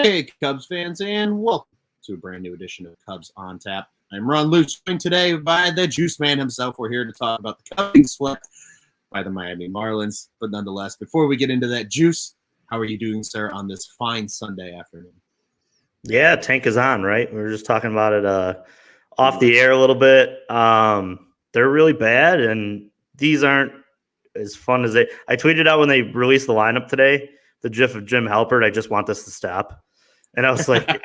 Hey, Cubs fans, and welcome to a brand new edition of Cubs on Tap. I'm Ron Luce, joined today by the Juice Man himself. We're here to talk about the Cubs being swept by the Miami Marlins. But nonetheless, before we get into that, Juice, how are you doing, sir, on this fine Sunday afternoon? Yeah, tank is on, right? We were just talking about it off the air a little bit. They're really bad, and these aren't as fun as they. I tweeted out when they released the lineup today, the GIF of Jim Halpert. I just want this to stop, and I was like,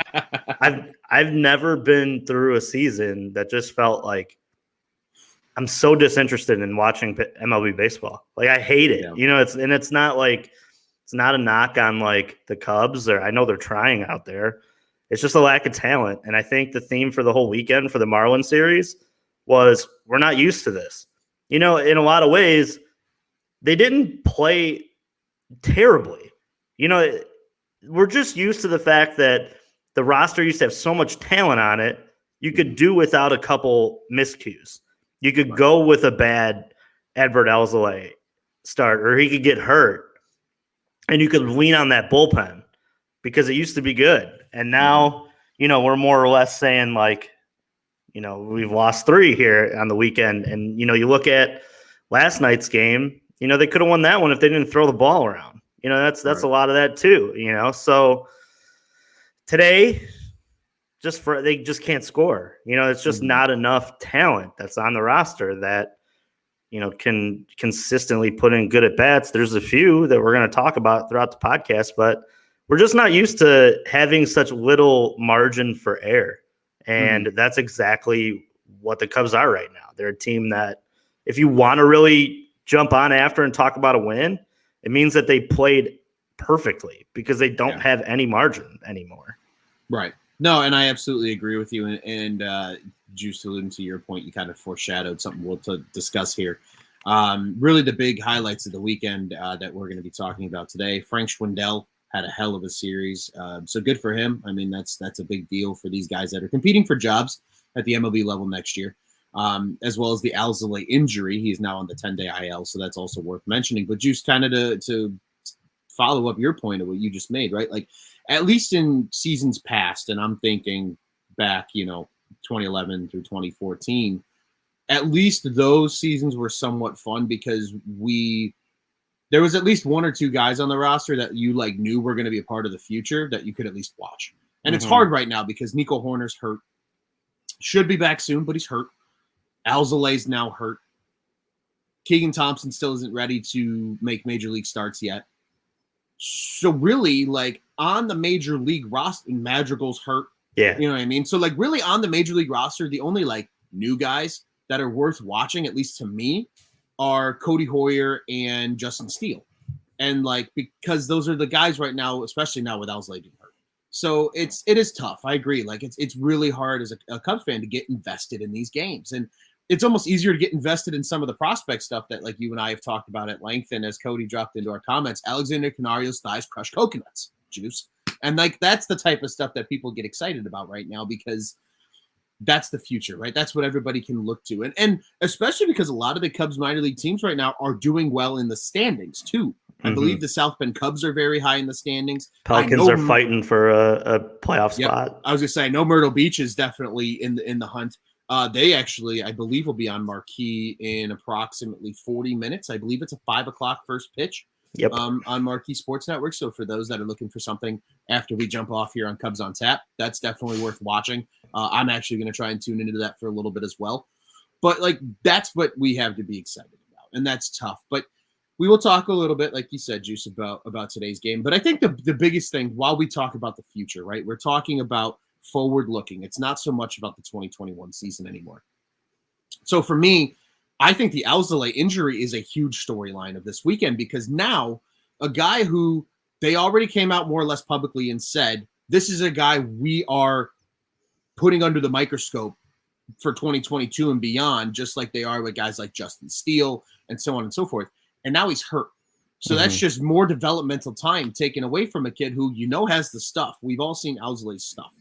I've never been through a season that just felt like I'm so disinterested in watching MLB baseball. Like I hate it. Yeah. It's not like it's not a knock on like the Cubs, or I know they're trying out there. It's just a lack of talent. And I think the theme for the whole weekend for the Marlins series was we're not used to this. In a lot of ways, they didn't play terribly. We're just used to the fact that the roster used to have so much talent on it, you could do without a couple miscues. You could go with a bad Edward Alzolay start, or he could get hurt, and you could lean on that bullpen because it used to be good. And now, we're more or less saying like, we've lost 3 here on the weekend. And, you look at last night's game, they could have won that one if they didn't throw the ball around. That's a lot of that too, So today, they just can't score. It's just not enough talent that's on the roster that, can consistently put in good at bats. There's a few that we're going to talk about throughout the podcast, but we're just not used to having such little margin for error. And that's exactly what the Cubs are right now. They're a team that if you want to really jump on after and talk about a win, it means that they played perfectly because they don't have any margin anymore. Right. No, and I absolutely agree with you. And Juice, alluding to your point, you kind of foreshadowed something we'll discuss here. Really the big highlights of the weekend that we're going to be talking about today. Frank Schwindel had a hell of a series. So good for him. I mean, that's a big deal for these guys that are competing for jobs at the MLB level next year, as well as the Alzolay injury. He's now on the 10-day IL, so that's also worth mentioning. But Juice, kind of to follow up your point of what you just made, right? Like, at least in seasons past, and I'm thinking back, 2011 through 2014, at least those seasons were somewhat fun because there was at least 1 or 2 guys on the roster that you knew were going to be a part of the future that you could at least watch. And it's hard right now because Nico Horner's hurt. Should be back soon, but he's hurt. Alzolay's now hurt. Keegan Thompson still isn't ready to make major league starts yet. So really, on the major league roster, Madrigal's hurt. Yeah. You know what I mean? So really on the major league roster, the only new guys that are worth watching, at least to me, are Cody Hoyer and Justin Steele. And because those are the guys right now, especially now with Alzolay being hurt. So it is tough. I agree. It's really hard as a Cubs fan to get invested in these games. And it's almost easier to get invested in some of the prospect stuff that you and I have talked about at length. And as Cody dropped into our comments, Alexander Canario's thighs crush coconuts, Juice. And that's the type of stuff that people get excited about right now because that's the future, right? That's what everybody can look to. And especially because a lot of the Cubs minor league teams right now are doing well in the standings too. I believe the South Bend Cubs are very high in the standings. Pelicans are fighting for a playoff spot. I was going to say, I know Myrtle Beach is definitely in the hunt. They actually, I believe, will be on Marquee in approximately 40 minutes. I believe it's a 5 o'clock first pitch on Marquee Sports Network. So for those that are looking for something after we jump off here on Cubs on Tap, that's definitely worth watching. I'm actually going to try and tune into that for a little bit as well. But that's what we have to be excited about. And that's tough. But we will talk a little bit, like you said, Juice, about today's game. But I think the biggest thing, while we talk about the future, right, we're talking about forward looking. It's not so much about the 2021 season anymore. So for me, I think the Alzolay injury is a huge storyline of this weekend because now a guy who they already came out more or less publicly and said, this is a guy we are putting under the microscope for 2022 and beyond, just like they are with guys like Justin Steele and so on and so forth. And now he's hurt. So that's just more developmental time taken away from a kid who has the stuff. We've all seen Alzolay's stuff.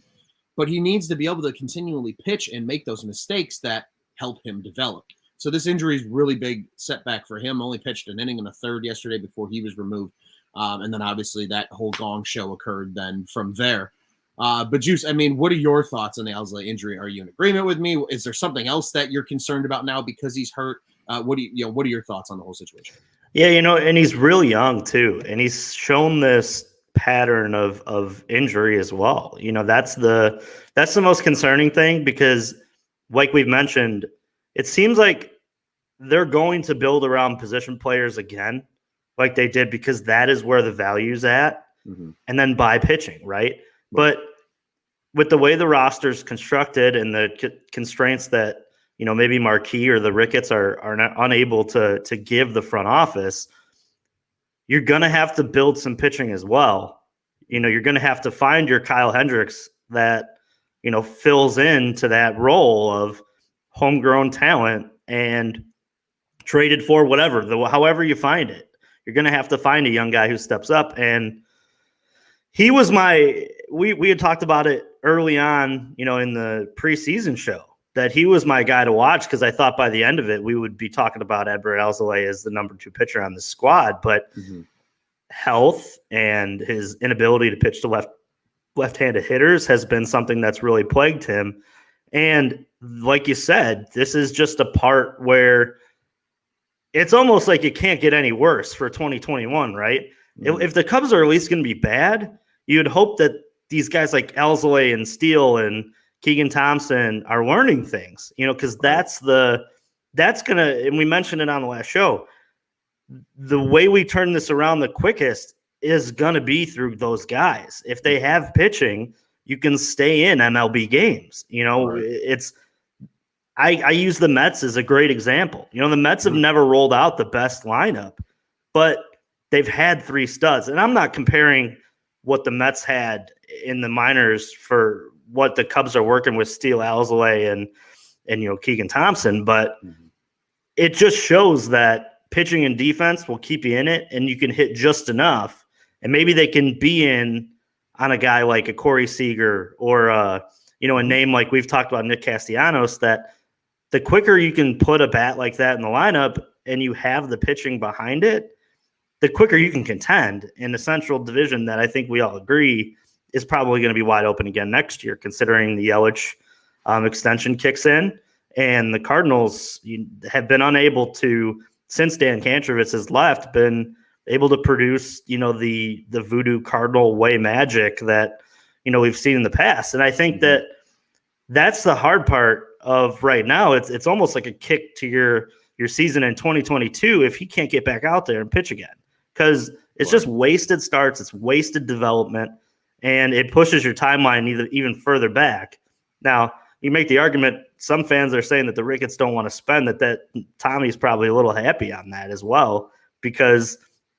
But he needs to be able to continually pitch and make those mistakes that help him develop. So this injury is really big setback for him. Only pitched an inning and a third yesterday before he was removed. And then obviously that whole gong show occurred then from there. But Juice, I mean, what are your thoughts on the Alzolay injury? Are you in agreement with me? Is there something else that you're concerned about now because he's hurt? What are your thoughts on the whole situation? Yeah, and he's real young too, and he's shown this pattern of injury as well. That's the most concerning thing, because like we've mentioned, it seems like they're going to build around position players again, like they did, because that is where the value's at, and then buy pitching, right? But with the way the roster's constructed and the constraints that maybe Marquis or the Ricketts are not unable to give the front office, you're going to have to build some pitching as well. You're going to have to find your Kyle Hendricks that fills into that role of homegrown talent and traded for whatever, however you find it. You're going to have to find a young guy who steps up. And he was we had talked about it early on, in the preseason show, that he was my guy to watch, because I thought by the end of it, we would be talking about Edward Alzolay as the number 2 pitcher on the squad. But health and his inability to pitch to left-handed hitters has been something that's really plagued him. And like you said, this is just a part where it's almost like it can't get any worse for 2021, right? If the Cubs are at least going to be bad, you'd hope that these guys like Alzolay and Steele and Keegan Thompson are learning things, because that's going to, and we mentioned it on the last show, the way we turn this around the quickest is going to be through those guys. If they have pitching, you can stay in MLB games. I use the Mets as a great example. The Mets have never rolled out the best lineup, but they've had 3 studs. And I'm not comparing what the Mets had in the minors for what the Cubs are working with Steele, Alzolay, and Keegan Thompson, but it just shows that pitching and defense will keep you in it, and you can hit just enough. And maybe they can be in on a guy like a Corey Seager or a name like we've talked about, Nick Castellanos, that the quicker you can put a bat like that in the lineup and you have the pitching behind it, the quicker you can contend in the Central Division that I think we all agree is probably going to be wide open again next year, considering the Yelich extension kicks in. And the Cardinals have been unable to, since Dan Kantrovitz has left, been able to produce, the voodoo Cardinal way magic that, we've seen in the past. And I think that that's the hard part of right now. It's almost like a kick to your season in 2022 if he can't get back out there and pitch again, because it's just wasted starts, it's wasted development, and it pushes your timeline even further back. Now, you make the argument, some fans are saying that the Ricketts don't want to spend, that Tommy's probably a little happy on that as well, because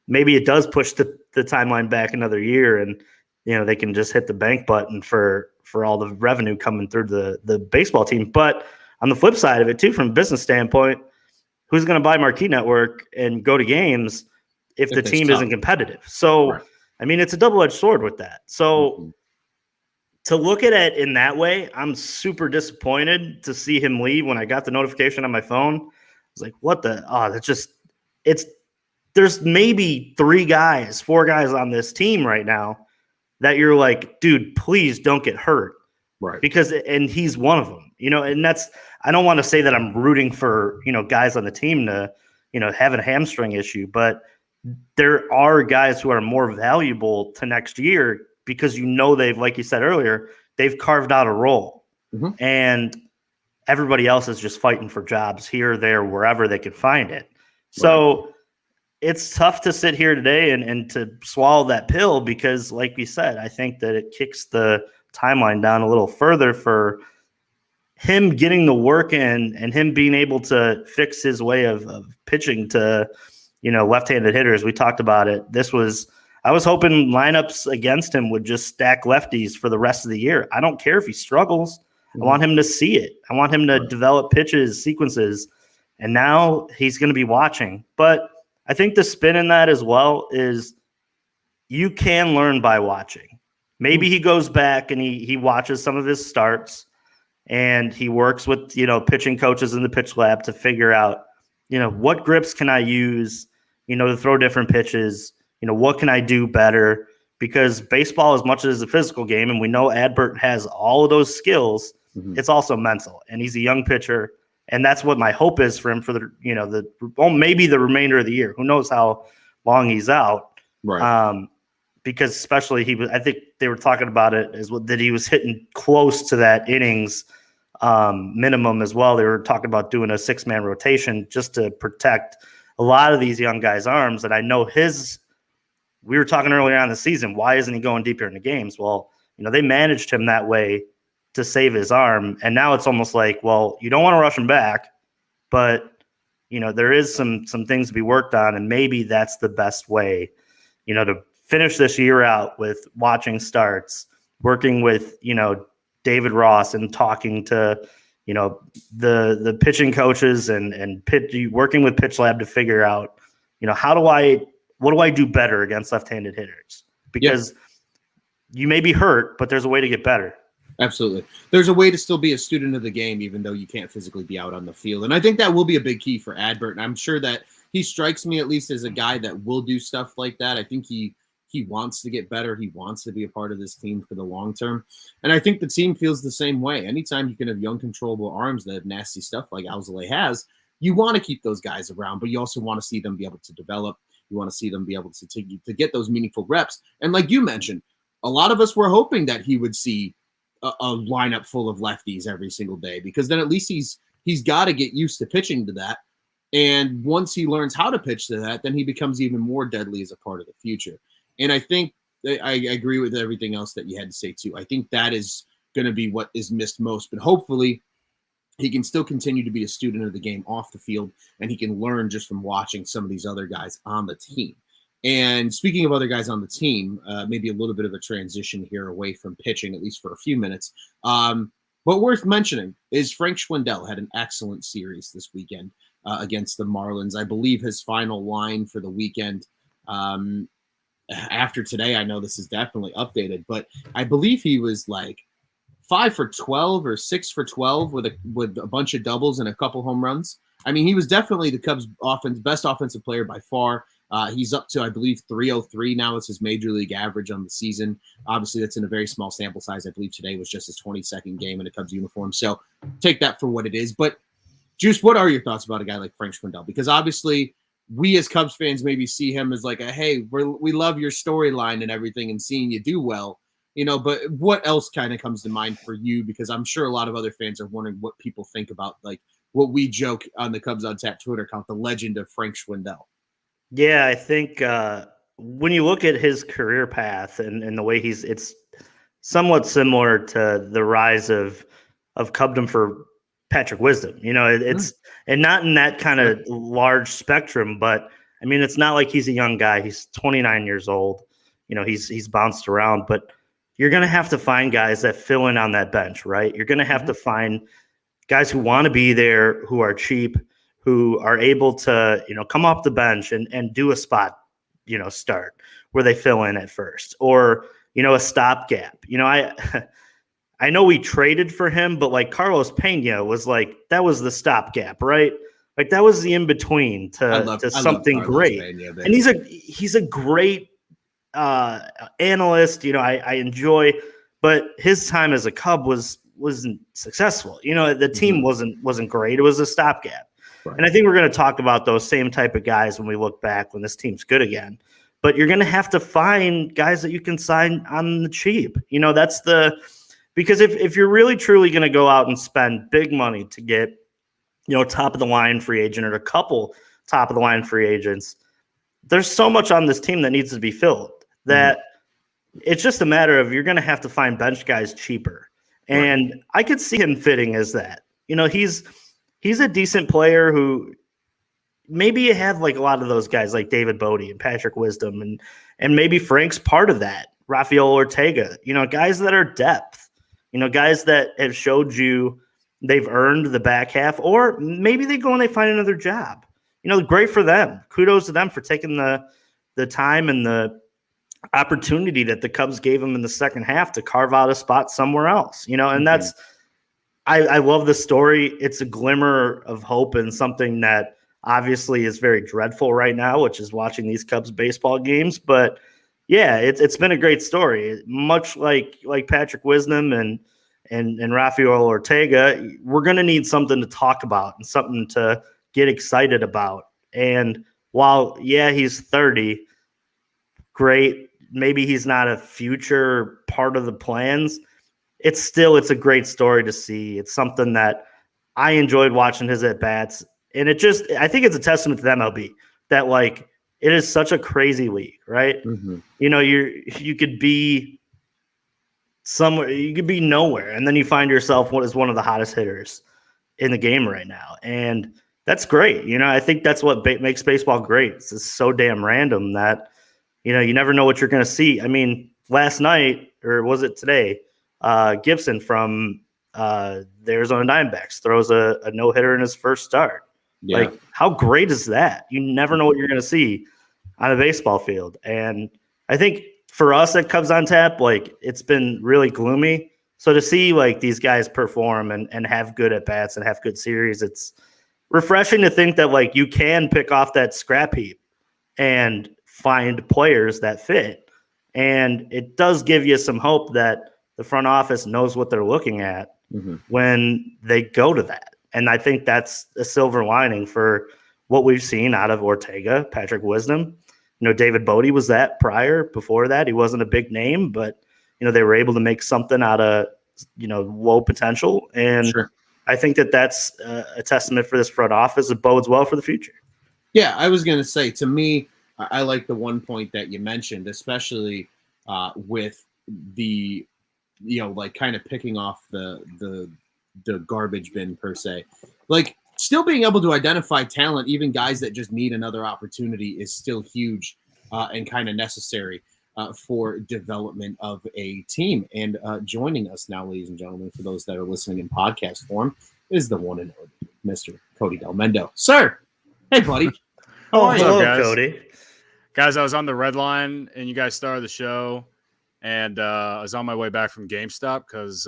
maybe it does push the timeline back another year, and they can just hit the bank button for all the revenue coming through the baseball team. But on the flip side of it too, from a business standpoint, who's going to buy Marquee Network and go to games if the team isn't competitive? So, I mean, it's a double-edged sword with that. So to look at it in that way, I'm super disappointed to see him leave. When I got the notification on my phone, I was like, what there's maybe 4 guys on this team right now that you're like, dude, please don't get hurt. Right. And he's one of them, and I don't want to say that I'm rooting for, guys on the team to, have a hamstring issue, but there are guys who are more valuable to next year because, they've, like you said earlier, they've carved out a role, and everybody else is just fighting for jobs here, there, wherever they can find it. So it's tough to sit here today and to swallow that pill, because like we said, I think that it kicks the timeline down a little further for him getting the work in and him being able to fix his way of pitching to, left-handed hitters. We talked about it. I was hoping lineups against him would just stack lefties for the rest of the year. I don't care if he struggles. I want him to see it. I want him to develop pitches, sequences, and now he's going to be watching. But I think the spin in that as well is you can learn by watching. Maybe he goes back and he watches some of his starts and he works with, pitching coaches in the pitch lab to figure out, what grips can I use, to throw different pitches, what can I do better? Because baseball, as much as a physical game, and we know Adbert has all of those skills, it's also mental. And he's a young pitcher, and that's what my hope is for him for maybe the remainder of the year. Who knows how long he's out? Right. Because especially I think they were talking about it as well, that he was hitting close to that innings minimum as well. They were talking about doing a 6-man rotation just to protect a lot of these young guys' arms. And I know we were talking earlier on in the season, why isn't he going deeper into games? Well, they managed him that way to save his arm. And now it's almost like, well, you don't want to rush him back, but there is some things to be worked on. And maybe that's the best way, to finish this year out with watching starts, working with, David Ross and talking to, the pitching coaches and working with Pitch Lab to figure out, what do I do better against left-handed hitters? Because you may be hurt, but there's a way to get better. Absolutely. There's a way to still be a student of the game, even though you can't physically be out on the field. And I think that will be a big key for Adbert. And I'm sure that he strikes me at least as a guy that will do stuff like that. I think he wants to get better. He wants to be a part of this team for the long term. And I think the team feels the same way. Anytime you can have young, controllable arms that have nasty stuff like Alzolay has, you want to keep those guys around, but you also want to see them be able to develop. You want to see them be able to get those meaningful reps. And like you mentioned, a lot of us were hoping that he would see a lineup full of lefties every single day, because then at least he's got to get used to pitching to that. And once he learns how to pitch to that, then he becomes even more deadly as a part of the future. And I think I agree with everything else that you had to say too. I think that is going to be what is missed most, but hopefully he can still continue to be a student of the game off the field, and he can learn just from watching some of these other guys on the team. And speaking of other guys on the team, maybe a little bit of a transition here away from pitching, at least for a few minutes. But worth mentioning is Frank Schwindel had an excellent series this weekend against the Marlins. I believe his final line for the weekend, after today, I know this is definitely updated, but I believe he was like 5 for 12 or 6 for 12 with a bunch of doubles and a couple home runs. I mean, he was definitely the Cubs' best offensive player by far. He's up to, I believe, 303 now. It's his major league average on the season. Obviously, that's in a very small sample size. I believe today was just his 22nd game in a Cubs uniform. So take that for what it is. But, Juice, what are your thoughts about a guy like Frank Schwindel? Because obviously, we as Cubs fans maybe see him as like hey, we love your storyline and everything and seeing you do well. But what else kind of comes to mind for you? Because I'm sure a lot of other fans are wondering what people think about, like, what we joke on the Cubs on Tap Twitter account, the legend of Frank Schwindel. Yeah, I think when you look at his career path and the way it's somewhat similar to the rise of Cubdom for Patrick Wisdom. It's and not in that kind of large spectrum, but I mean, it's not like he's a young guy. He's 29 years old. He's bounced around, but you're going to have to find guys that fill in on that bench, right? You're going to have to find guys who want to be there, who are cheap, who are able to, come off the bench and do a spot, start where they fill in at first, or, a stopgap. I know we traded for him, but like Carlos Pena was like, that was the stopgap, right? Like that was the in-between to something great. Pena, and he's a great analyst, I enjoy, but his time as a Cub wasn't successful. The team wasn't great. It was a stopgap. Right. And I think we're going to talk about those same type of guys when we look back when this team's good again. But you're going to have to find guys that you can sign on the cheap. Because if you're really truly going to go out and spend big money to get, top of the line free agent or a couple top of the line free agents, there's so much on this team that needs to be filled that it's just a matter of you're going to have to find bench guys cheaper. And I could see him fitting as that. He's a decent player who maybe you have like a lot of those guys like David Bodie and Patrick Wisdom and maybe Frank's part of that. Rafael Ortega, guys that are depth, guys that have showed you they've earned the back half, or maybe they go and they find another job. Great for them. Kudos to them for taking the time and the opportunity that the Cubs gave them in the second half to carve out a spot somewhere else, and that's, I love the story. It's a glimmer of hope and something that obviously is very dreadful right now, which is watching these Cubs baseball games. But yeah, it's been a great story. Much like Patrick Wisdom and Rafael Ortega, we're going to need something to talk about and something to get excited about. And while, yeah, he's 30, great, maybe he's not a future part of the plans, it's a great story to see. It's something that I enjoyed watching his at-bats. And I think it's a testament to the MLB that, like, it is such a crazy league, right? Mm-hmm. You know, you could be somewhere, you could be nowhere, and then you find yourself one of the hottest hitters in the game right now. And that's great. You know, I think that's what makes baseball great. It's just so damn random that, you know, you never know what you're going to see. I mean, last night, or was it today, Gibson from the Arizona Diamondbacks throws a no-hitter in his first start. Yeah. Like, how great is that? You never know what you're going to see on a baseball field. And I think for us at Cubs on Tap, like, it's been really gloomy. So to see, like, these guys perform and have good at-bats and have good series, it's refreshing to think that, like, you can pick off that scrap heap and find players that fit. And it does give you some hope that the front office knows what they're looking at when they go to that. And I think that's a silver lining for what we've seen out of Ortega, Patrick Wisdom. You know, David Bodie was that before that. He wasn't a big name, but, you know, they were able to make something out of, you know, low potential. And sure. I think that's a testament for this front office. It bodes well for the future. Yeah, I was going to say, to me, I like the one point that you mentioned, especially with the, you know, like, kind of picking off the garbage bin per se. Like, still being able to identify talent, even guys that just need another opportunity, is still huge and kind of necessary for development of a team. And joining us now, ladies and gentlemen, for those that are listening in podcast form, is the one and only Mr. Cody Del Mendo. Sir, hey, buddy. Hello, guys. Cody. Guys, I was on the red line, and you guys started the show, and I was on my way back from GameStop because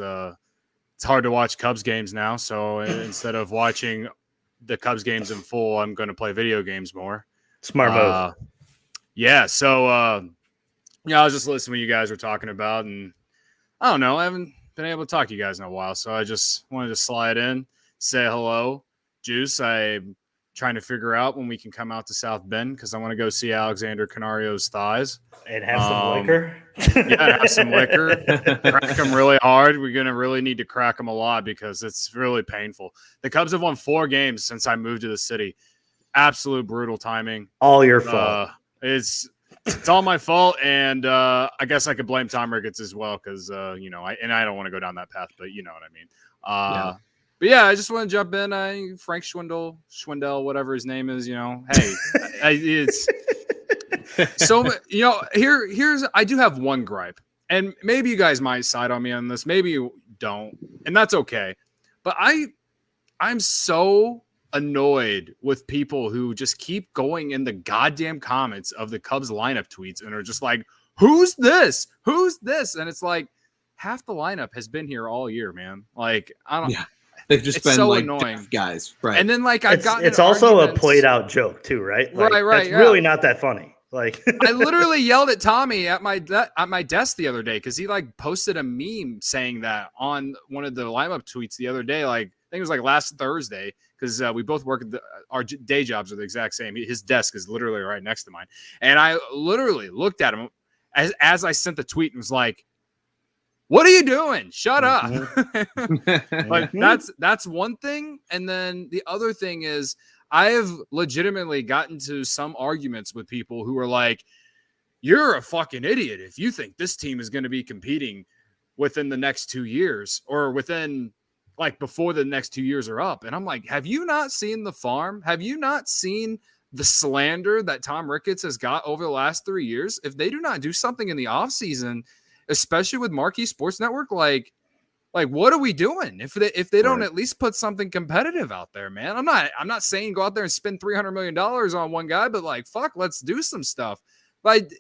it's hard to watch Cubs games now. So instead of watching the Cubs games in full, I'm going to play video games more. Smart move. Yeah. So, I was just listening to what you guys were talking about, and I don't know, I haven't been able to talk to you guys in a while. So I just wanted to slide in, say hello. Juice, I'm trying to figure out when we can come out to South Bend because I want to go see Alexander Canario's thighs. And have some liquor. Yeah, have some liquor. Crack them really hard. We're going to really need to crack them a lot because it's really painful. The Cubs have won 4 games since I moved to the city. Absolute brutal timing. All your fault. It's all my fault, and I guess I could blame Tom Ricketts as well because, I don't want to go down that path, but you know what I mean. Yeah. But yeah, I just want to jump in. Frank Schwindel, whatever his name is, hey, it's so, here's, I do have one gripe, and maybe you guys might side on me on this. Maybe you don't, and that's okay. But I'm so annoyed with people who just keep going in the goddamn comments of the Cubs lineup tweets and are just like, who's this? Who's this? And it's like, half the lineup has been here all year, man. Like, I don't. Yeah. They've just been so like annoying guys, right? And then like I've gotten it's also a played out joke too, right? Like, right. It's really not that funny. Like I literally yelled at Tommy at my desk the other day because he like posted a meme saying that on one of the lineup tweets the other day. Like I think it was like last Thursday because we both work at our day jobs are the exact same. His desk is literally right next to mine, and I literally looked at him as I sent the tweet and was like, what are you doing? Shut up. But that's one thing. And then the other thing is I have legitimately gotten to some arguments with people who are like, you're a fucking idiot if you think this team is going to be competing within the next 2 years or within like before the next 2 years are up. And I'm like, have you not seen the farm? Have you not seen the slander that Tom Ricketts has got over the last 3 years? If they do not do something in the offseason, especially with Marquee Sports Network, like what are we doing if they don't at least put something competitive out there, man? I'm not saying go out there and spend $300 million on one guy, but like, fuck, let's do some stuff. Like,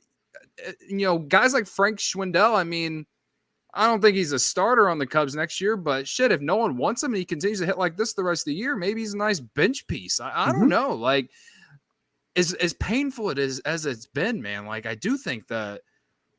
guys like Frank Schwindel, I mean, I don't think he's a starter on the Cubs next year, but shit, if no one wants him and he continues to hit like this the rest of the year, maybe he's a nice bench piece. I don't know. Like, as painful as it's been, man, like, I do think that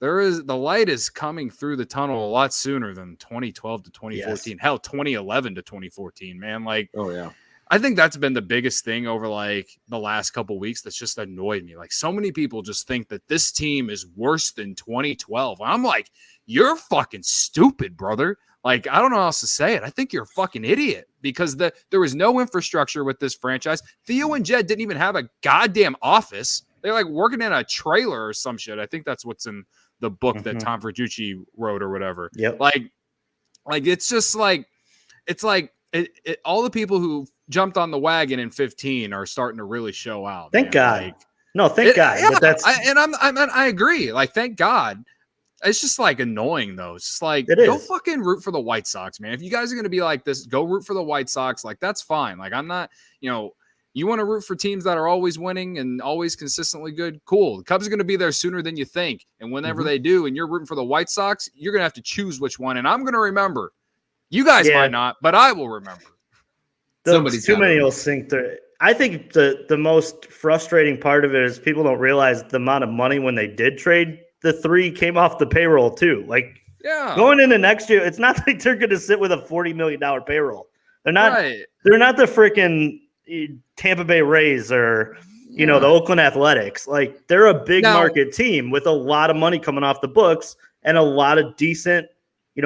the light is coming through the tunnel a lot sooner than 2012 to 2014. Yes. Hell, 2011 to 2014, man. Like, oh yeah. I think that's been the biggest thing over like the last couple weeks that's just annoyed me. Like, so many people just think that this team is worse than 2012. I'm like, you're fucking stupid, brother. Like, I don't know how else to say it. I think you're a fucking idiot because there was no infrastructure with this franchise. Theo and Jed didn't even have a goddamn office. They're like working in a trailer or some shit. I think that's what's in the book that Tom Verducci wrote or whatever. Yep. Like it's just like, it's like all the people who jumped on the wagon in 15 are starting to really show out. Thank God. Like, no, thank God. Yeah, but that's I agree. Like, thank God. It's just like annoying though. It's just like, go fucking root for the White Sox, man. If you guys are going to be like this, go root for the White Sox. Like, that's fine. Like, I'm not, you want to root for teams that are always winning and always consistently good. Cool. The Cubs are going to be there sooner than you think. And whenever they do, and you're rooting for the White Sox, you're going to have to choose which one. And I'm going to remember. You guys might not, but I will remember. Too many will sink through. I think the most frustrating part of it is people don't realize the amount of money when they did trade the three came off the payroll too. Like, going into next year, it's not like they're going to sit with a $40 million payroll. They're not. Right. They're not the freaking Tampa Bay Rays or the Oakland Athletics. Like, they're a big market team with a lot of money coming off the books and a lot of decent,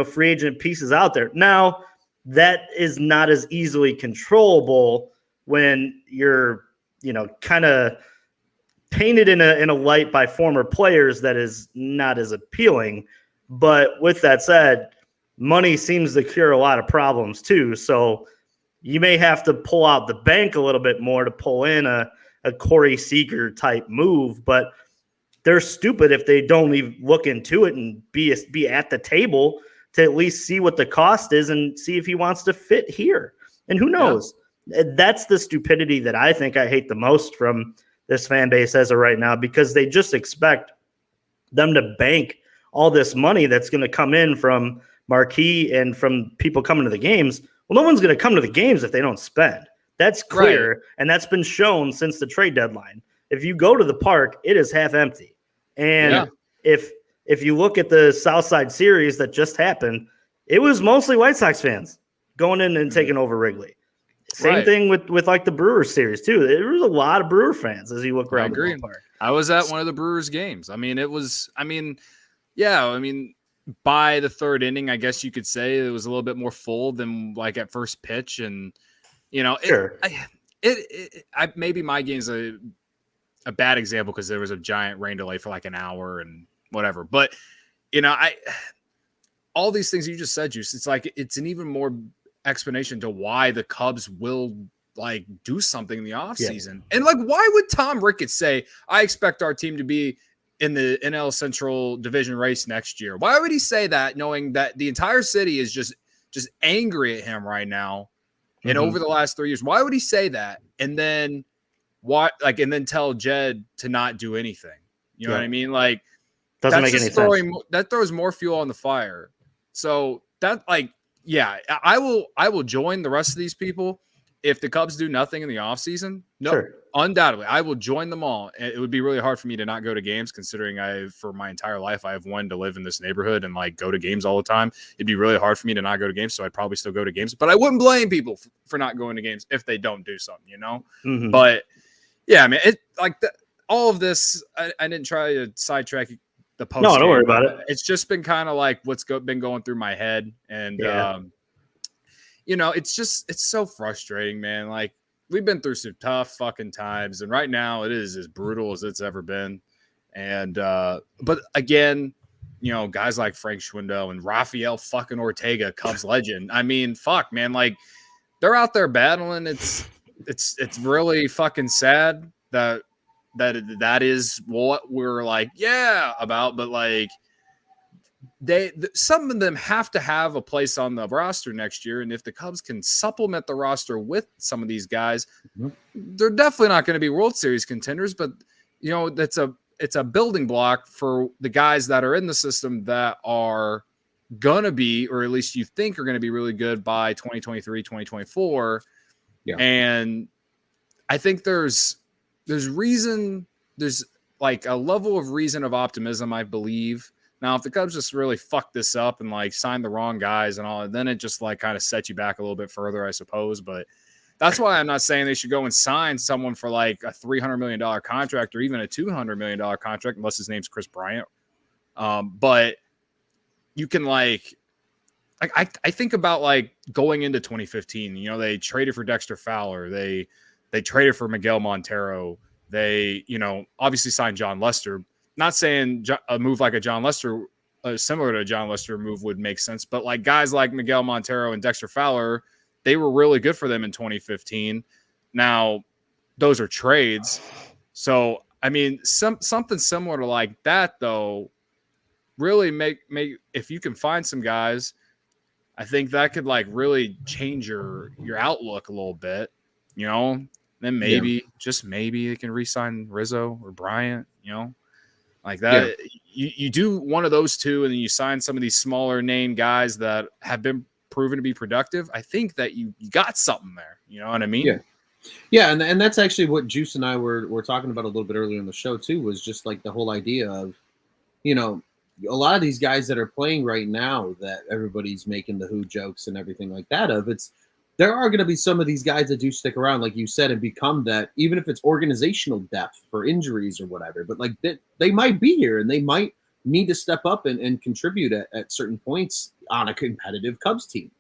free agent pieces out there. Now, that is not as easily controllable when you're, kind of painted in a light by former players that is not as appealing. But with that said, money seems to cure a lot of problems too. So you may have to pull out the bank a little bit more to pull in a Corey Seager type move, but they're stupid if they don't even look into it and be at the table to at least see what the cost is and see if he wants to fit here. And who knows? Yeah. That's the stupidity that I think I hate the most from this fan base as of right now, because they just expect them to bank all this money that's going to come in from marquee and from people coming to the games. Well, no one's going to come to the games if they don't spend. That's clear, right. And that's been shown since the trade deadline. If you go to the park, it is half empty. And if you look at the Southside series that just happened, it was mostly White Sox fans going in and taking over Wrigley. Same thing with like the Brewers series too. There was a lot of Brewer fans as you look around the park. I was at one of the Brewers games. By the third inning, I guess you could say it was a little bit more full than like at first pitch. And, sure. Maybe my game's a bad example because there was a giant rain delay for like an hour and whatever. But, all these things you just said, Juice, it's like, it's an even more explanation to why the Cubs will like do something in the offseason. And like, why would Tom Ricketts say, I expect our team to be in the NL Central division race next year? Why would he say that, knowing that the entire city is just angry at him right now? And over the last 3 years, why would he say that? And then and then tell Jed to not do anything. You know what I mean? Like, doesn't make any sense. That throws more fuel on the fire. So that, like, yeah, I will join the rest of these people if the Cubs do nothing in the offseason. No, sure. Undoubtedly, I will join them all. It would be really hard for me to not go to games, considering for my entire life, I have wanted to live in this neighborhood and like go to games all the time. It'd be really hard for me to not go to games, so I'd probably still go to games. But I wouldn't blame people for not going to games if they don't do something, But yeah, I mean, all of this, I didn't try to sidetrack the post. No, don't worry about it. It's just been kind of like what's been going through my head. And, it's so frustrating, man. Like, we've been through some tough fucking times. And right now it is as brutal as it's ever been. And, but again, guys like Frank Schwindel and Rafael fucking Ortega, Cubs legend. I mean, fuck, man. Like, they're out there battling. It's really fucking sad that is what we're like, about, but like some of them have to have a place on the roster next year. And if the Cubs can supplement the roster with some of these guys, they're definitely not going to be World Series contenders, but it's a building block for the guys that are in the system that are gonna be, or at least you think are gonna be really good by 2023, 2024. Yeah. And I think there's like a level of reason of optimism, I believe. Now, if the Cubs just really fuck this up and like sign the wrong guys and all, then it just like kind of sets you back a little bit further, I suppose. But that's why I'm not saying they should go and sign someone for like a $300 million contract or even a $200 million contract, unless his name's Chris Bryant. But you can I think about like going into 2015, you know, they traded for Dexter Fowler. They traded for Miguel Montero. They, you know, obviously signed John Lester. Not saying a move like a John Lester, similar to a John Lester move would make sense, but like guys like Miguel Montero and Dexter Fowler, they were really good for them in 2015. Now, those are trades. So, I mean, something similar to like that, though, really make if you can find some guys, I think that could like really change your outlook a little bit, you know. Then maybe, just maybe, they can re-sign Rizzo or Bryant, you know, like that. Yeah. You do one of those two, and then you sign some of these smaller name guys that have been proven to be productive. I think that you got something there. You know what I mean? Yeah. Yeah, and that's actually what Juice and I were talking about a little bit earlier in the show too, was just like the whole idea of, you know, a lot of these guys that are playing right now that everybody's making the who jokes and everything like that of, there are going to be some of these guys that do stick around, like you said, and become that, even if it's organizational depth for injuries or whatever, but like they might be here and they might need to step up and contribute at certain points on a competitive Cubs team.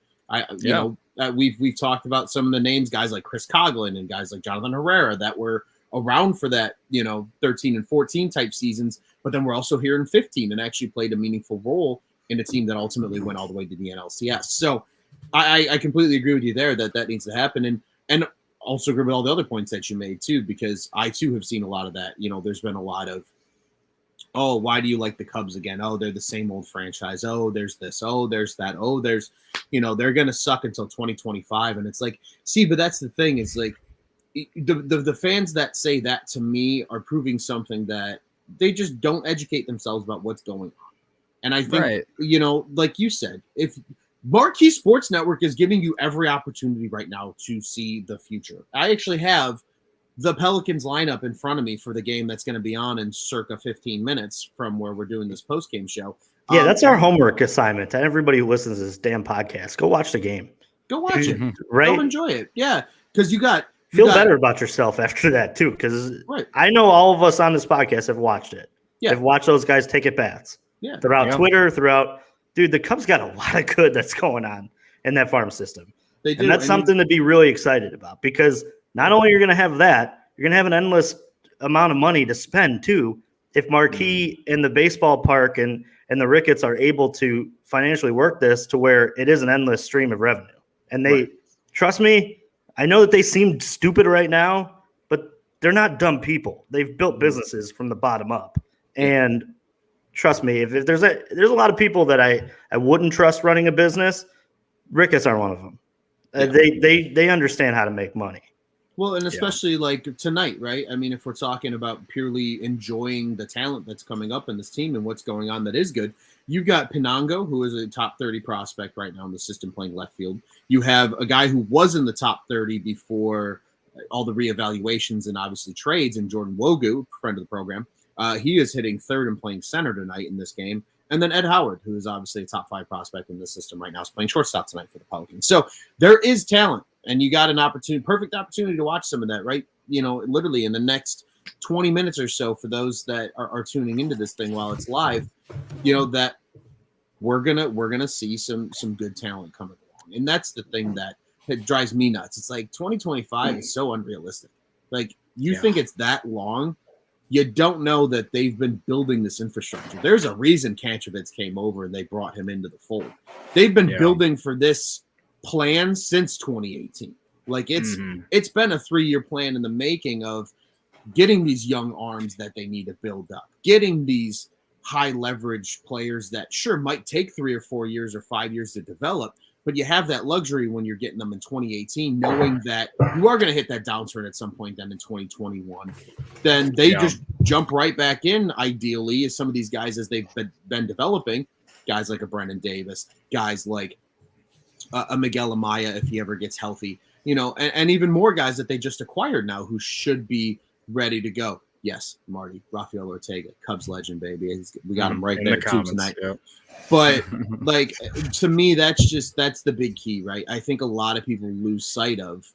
You know, we've talked about some of the names, guys like Chris Coughlin and guys like Jonathan Herrera that were around for that, you know, 13 and 14 type seasons, but then we're also here in 15 and actually played a meaningful role in a team that ultimately went all the way to the NLCS. So I completely agree with you there that needs to happen. And also agree with all the other points that you made too, because I too have seen a lot of that. You know, there's been a lot of, oh, why do you like the Cubs again? Oh, they're the same old franchise. Oh, there's this. Oh, there's that. Oh, there's, you know, they're going to suck until 2025. And it's like, see, but that's the thing is like the fans that say that to me are proving something that they just don't educate themselves about what's going on. And I think, you know, like you said, if Marquee Sports Network is giving you every opportunity right now to see the future. I actually have the Pelicans lineup in front of me for the game that's going to be on in circa 15 minutes from where we're doing this post-game show. Yeah, that's our homework assignment to everybody who listens to this damn podcast. Go watch the game. Go watch it. Right? Go enjoy it. Yeah, because you feel better about yourself after that, too, because I know all of us on this podcast have watched it. Yeah. Have watched those guys take at bats. Yeah. Throughout Twitter, dude, the Cubs got a lot of good that's going on in that farm system. They do. And that's something to be really excited about, because not only you're going to have that, you're going to have an endless amount of money to spend too. If Marquee and the baseball park and the Ricketts are able to financially work this to where it is an endless stream of revenue. And they trust me, I know that they seem stupid right now, but they're not dumb people. They've built businesses from the bottom up. And trust me, if there's a lot of people that I wouldn't trust running a business, Ricketts are one of them. They understand how to make money. Well, and especially like tonight, right? I mean, if we're talking about purely enjoying the talent that's coming up in this team and what's going on that is good, you've got Pinango, who is a top 30 prospect right now in the system playing left field. You have a guy who was in the top 30 before all the reevaluations and obviously trades, and Jordan Wogu, friend of the program. He is hitting third and playing center tonight in this game. And then Ed Howard, who is obviously a top 5 prospect in this system right now, is playing shortstop tonight for the Pelicans. So there is talent, and you got an opportunity, perfect opportunity to watch some of that, right? You know, literally in the next 20 minutes or so for those that are tuning into this thing while it's live, you know, that we're gonna see some good talent coming along. And that's the thing that drives me nuts. It's like 2025 is so unrealistic. Like, you think it's that long? You don't know that they've been building this infrastructure. There's a reason Kantrowitz came over and they brought him into the fold. They've been building for this plan since 2018. Like, it's been a 3-year plan in the making of getting these young arms that they need to build up, getting these high leverage players that sure might take 3 or 4 years or 5 years to develop, but you have that luxury when you're getting them in 2018, knowing that you are going to hit that downturn at some point then in 2021. Then they just jump right back in, ideally, as some of these guys as they've been developing, guys like a Brennan Davis, guys like a Miguel Amaya if he ever gets healthy, and even more guys that they just acquired now who should be ready to go. Yes, Marty, Rafael Ortega, Cubs legend, baby. We got him right there too tonight. Yep. But like, to me, that's the big key, right? I think a lot of people lose sight of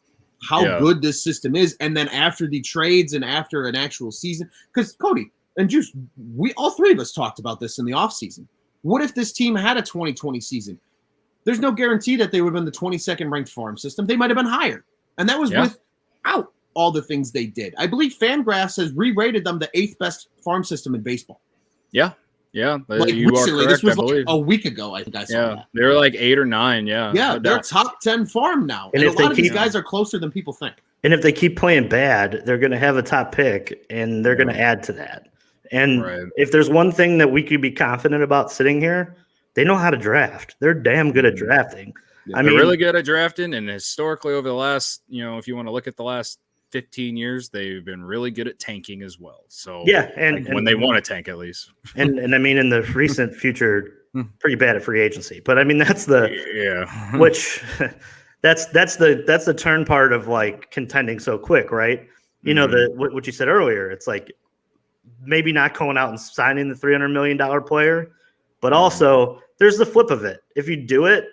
how good this system is. And then after the trades and after an actual season, because Cody and Juice, we all three of us talked about this in the offseason. What if this team had a 2020 season? There's no guarantee that they would have been the 22nd ranked farm system. They might have been higher. And that was without all the things they did. I believe Fangraphs has re-rated them the 8th best farm system in baseball. Yeah. Yeah. Like you recently, are correct, this was like a week ago, I think I saw that. They were like 8 or 9, yeah. Yeah, they're top 10 farm now. And a lot of these guys are closer than people think. And if they keep playing bad, they're going to have a top pick, and they're going to add to that. And if there's one thing that we could be confident about sitting here, they know how to draft. They're damn good at drafting. Yeah, they're really good at drafting, and historically over the last, if you want to look at the last 15 years, they've been really good at tanking as well. So and when they want to tank, at least. And I mean, in the recent future, pretty bad at free agency. But I mean, that's the which that's the turn part of like contending so quick, right? You know, what you said earlier. It's like maybe not going out and signing the $300 million player, but also there's the flip of it. If you do it,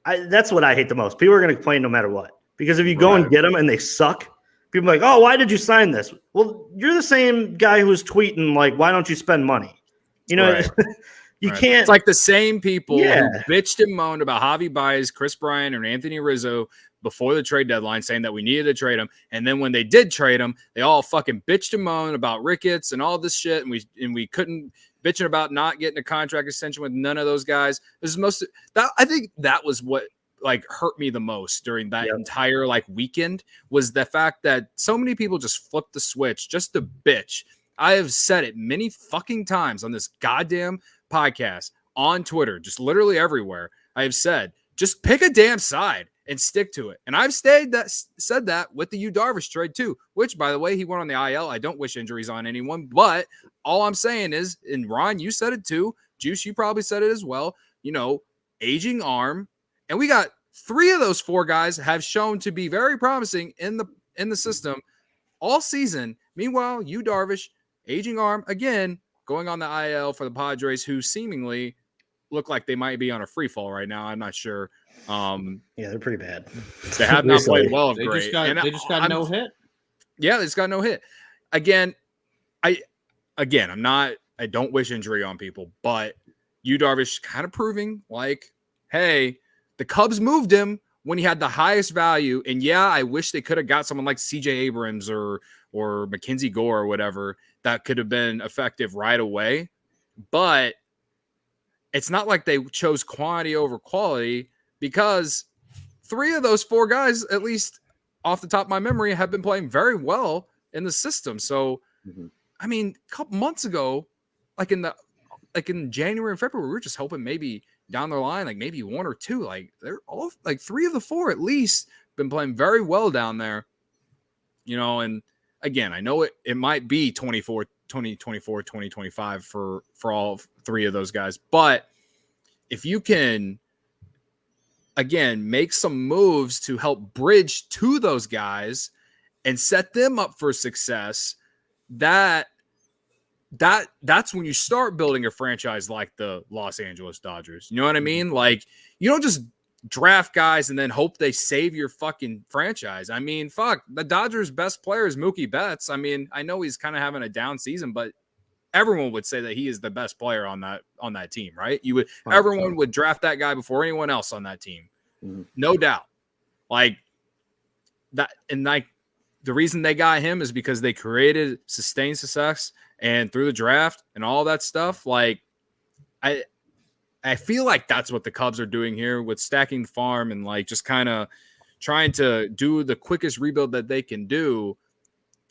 that's what I hate the most. People are going to complain no matter what. Because if you go and get them and they suck, people are like, oh, why did you sign this? Well, you're the same guy who was tweeting, like, why don't you spend money? You know, you can't. It's like the same people who bitched and moaned about Javi Baez, Chris Bryant, and Anthony Rizzo before the trade deadline, saying that we needed to trade them. And then when they did trade them, they all fucking bitched and moaned about Ricketts and all this shit. And we couldn't bitching about not getting a contract extension with none of those guys. This is I think that was what like hurt me the most during that entire like weekend, was the fact that so many people just flipped the switch just to bitch. I have said it many fucking times on this goddamn podcast, on Twitter, just literally everywhere. I have said, just pick a damn side and stick to it. And I've said that with the Yu Darvish trade too, which, by the way, he went on the IL. I don't wish injuries on anyone, but all I'm saying is, and Ron, you said it too, Juice, you probably said it as well, aging arm. And we got 3 of those 4 guys have shown to be very promising in the system all season. Meanwhile, Yu Darvish, aging arm, again, going on the IL for the Padres, who seemingly look like they might be on a free fall right now. I'm not sure. They're pretty bad. They have not played well. They just got no hit. Yeah, they just got no hit. Again, I don't wish injury on people, but Yu Darvish kind of proving like, hey, the Cubs moved him when he had the highest value. And I wish they could have got someone like CJ Abrams or Mackenzie Gore or whatever that could have been effective right away. But it's not like they chose quantity over quality, because 3 of those 4 guys, at least off the top of my memory, have been playing very well in the system. So, I mean, a couple months ago, like in January and February, we were just hoping maybe down the line, like maybe 1 or 2, like they're all like 3 of the 4 at least been playing very well down there, and again, I know it might be 2024, 2025 for all 3 of those guys, but if you can, again, make some moves to help bridge to those guys and set them up for success, that's when you start building a franchise like the Los Angeles Dodgers. You know what I mean? Like, you don't just draft guys and then hope they save your fucking franchise. I mean, fuck, the Dodgers' best player is Mookie Betts. I mean, I know he's kind of having a down season, but everyone would say that he is the best player on that team, right? Everyone would draft that guy before anyone else on that team. No doubt. Like that, and like the reason they got him is because they created sustained success and through the draft and all that stuff. Like I feel like that's what the Cubs are doing here with stacking the farm and like just kind of trying to do the quickest rebuild that they can do.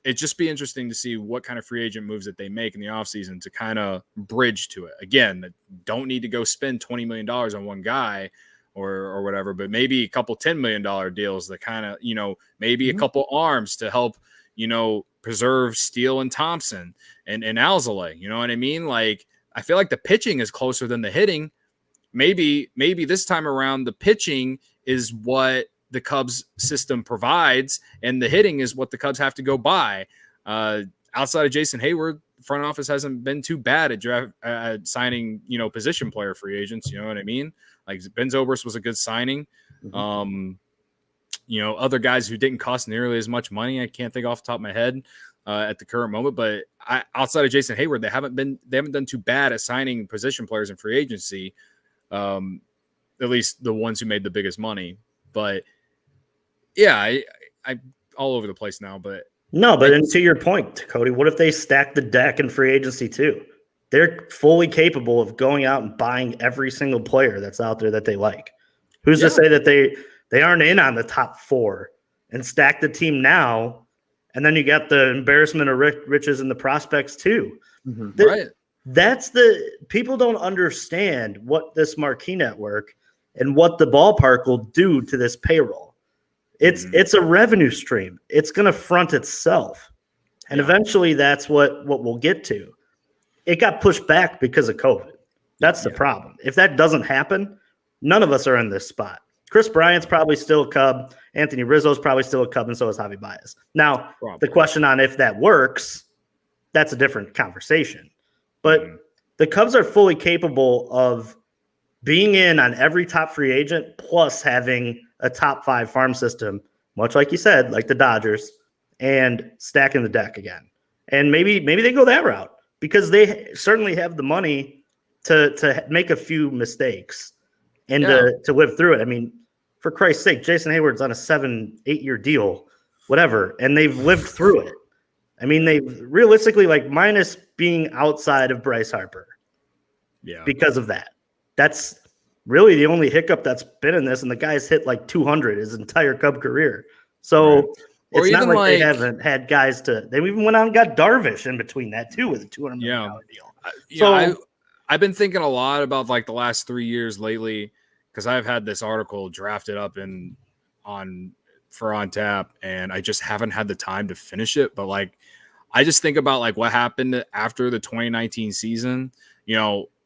It'd just be interesting to see what kind of free agent moves that they make in the offseason to kind of bridge to it. Again, don't need to go spend $20 million on one guy or whatever, but maybe a couple $10 million deals that kind of, maybe a couple arms to help, preserve Steele and Thompson and Alzolay. You know what I mean? Like, I feel like the pitching is closer than the hitting. maybe this time around the pitching is what the Cubs system provides, and the hitting is what the Cubs have to go by. Outside of Jason Hayward, the front office hasn't been too bad at signing, position player free agents. You know what I mean? Like Ben Zobrist was a good signing. Other guys who didn't cost nearly as much money, I can't think off the top of my head at the current moment. But outside of Jason Hayward, they haven't done too bad at signing position players in free agency. At least the ones who made the biggest money. But yeah, I all over the place now. But to your point, Cody, what if they stack the deck in free agency too? They're fully capable of going out and buying every single player that's out there that they like. Who's to say that they aren't in on the top 4 and stack the team now? And then you got the embarrassment of riches and the prospects too. Right. That's people don't understand what this marquee network and what the ballpark will do to this payroll. It's a revenue stream. It's going to front itself. And eventually that's what we'll get to. It got pushed back because of COVID. That's the problem. If that doesn't happen, none of us are in this spot. Chris Bryant's probably still a Cub. Anthony Rizzo's probably still a Cub, and so is Javi Baez. Now, the question on if that works, that's a different conversation. But the Cubs are fully capable of being in on every top free agent, plus having a top 5 farm system, much like you said, like the Dodgers, and stacking the deck again. And maybe they go that route because they certainly have the money to make a few mistakes and to live through it. I mean, for Christ's sake, Jason Hayward's on a 7-8 year deal, whatever, and they've lived through it. I mean, they realistically, like, minus being outside of Bryce Harper. Yeah. Because of that. That's really the only hiccup that's been in this, and the guy's hit like 200 his entire Cub career. So it's not like they haven't had guys they even went out and got Darvish in between that too with a $200 million deal. I've been thinking a lot about like the last 3 years lately because I've had this article drafted up on Tap, and I just haven't had the time to finish it. But like, I just think about like what happened after the 2019 season,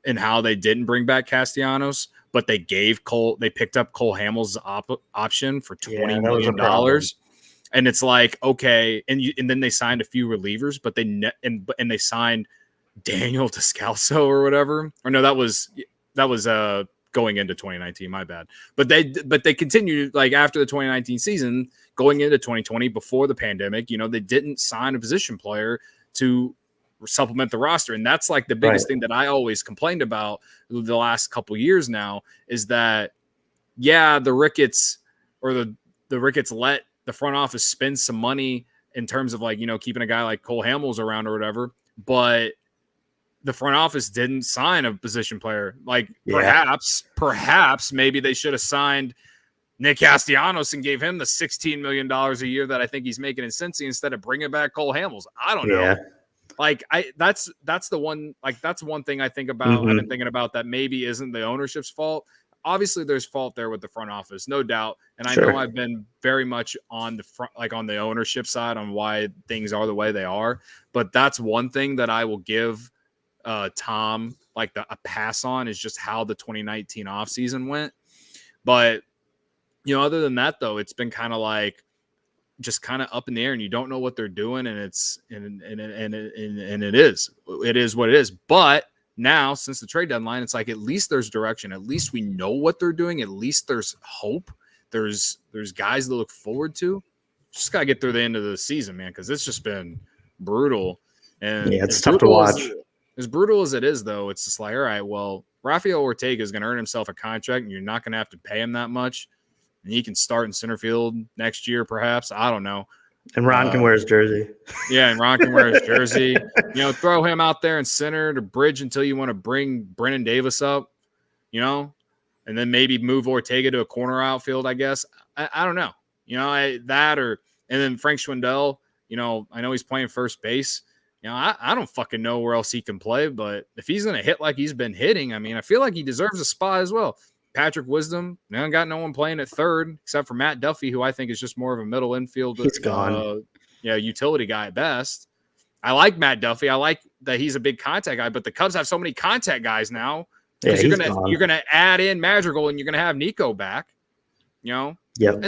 and how they didn't bring back Castellanos, but they picked up Cole Hamels' option for $20 million. And it's like, okay. And then they signed a few relievers, but they signed Daniel Descalso or whatever. Or no, that was going into 2019, my bad. But they continued, like, after the 2019 season, going into 2020 before the pandemic, they didn't sign a position player to supplement the roster. And that's like the biggest thing that I always complained about the last couple years now is that, the Ricketts or the Ricketts let the front office spend some money in terms of like, keeping a guy like Cole Hamels around or whatever, but the front office didn't sign a position player. Like perhaps maybe they should have signed Nick Castellanos and gave him the $16 million a year that I think he's making in Cincy instead of bringing back Cole Hamels. I don't know. Like that's the one, like that's one thing I think about. I've been thinking about that maybe isn't the ownership's fault. Obviously there's fault there with the front office, no doubt. And I know I've been very much on the front, like on the ownership side on why things are the way they are. But that's one thing that I will give Tom like a pass on is just how the 2019 offseason went. But, other than that though, it's been kind of like, just kind of up in the air and you don't know what they're doing. And it is what it is. But now since the trade deadline, it's like, at least there's direction. At least we know what they're doing. At least there's hope. There's guys to look forward to. Just got to get through the end of the season, man. Cause it's just been brutal. And it's tough to watch. As brutal as it is though, it's just like, all right, well, Rafael Ortega is going to earn himself a contract and you're not going to have to pay him that much. And he can start in center field next year, perhaps. I don't know. And Ron can wear his jersey. Yeah, and Ron can wear his jersey. Throw him out there in center to bridge until you want to bring Brennan Davis up, and then maybe move Ortega to a corner outfield, I guess. I don't know. And then Frank Schwindel, I know he's playing first base. I don't fucking know where else he can play, but if he's going to hit like he's been hitting, I mean, I feel like he deserves a spot as well. Patrick Wisdom, now got no one playing at third except for Matt Duffy, who I think is just more of a middle infield. He's gone. Utility guy at best. I like Matt Duffy. I like that he's a big contact guy, but the Cubs have so many contact guys now Because you're gonna add in Madrigal and you're gonna have Nico back. Yeah,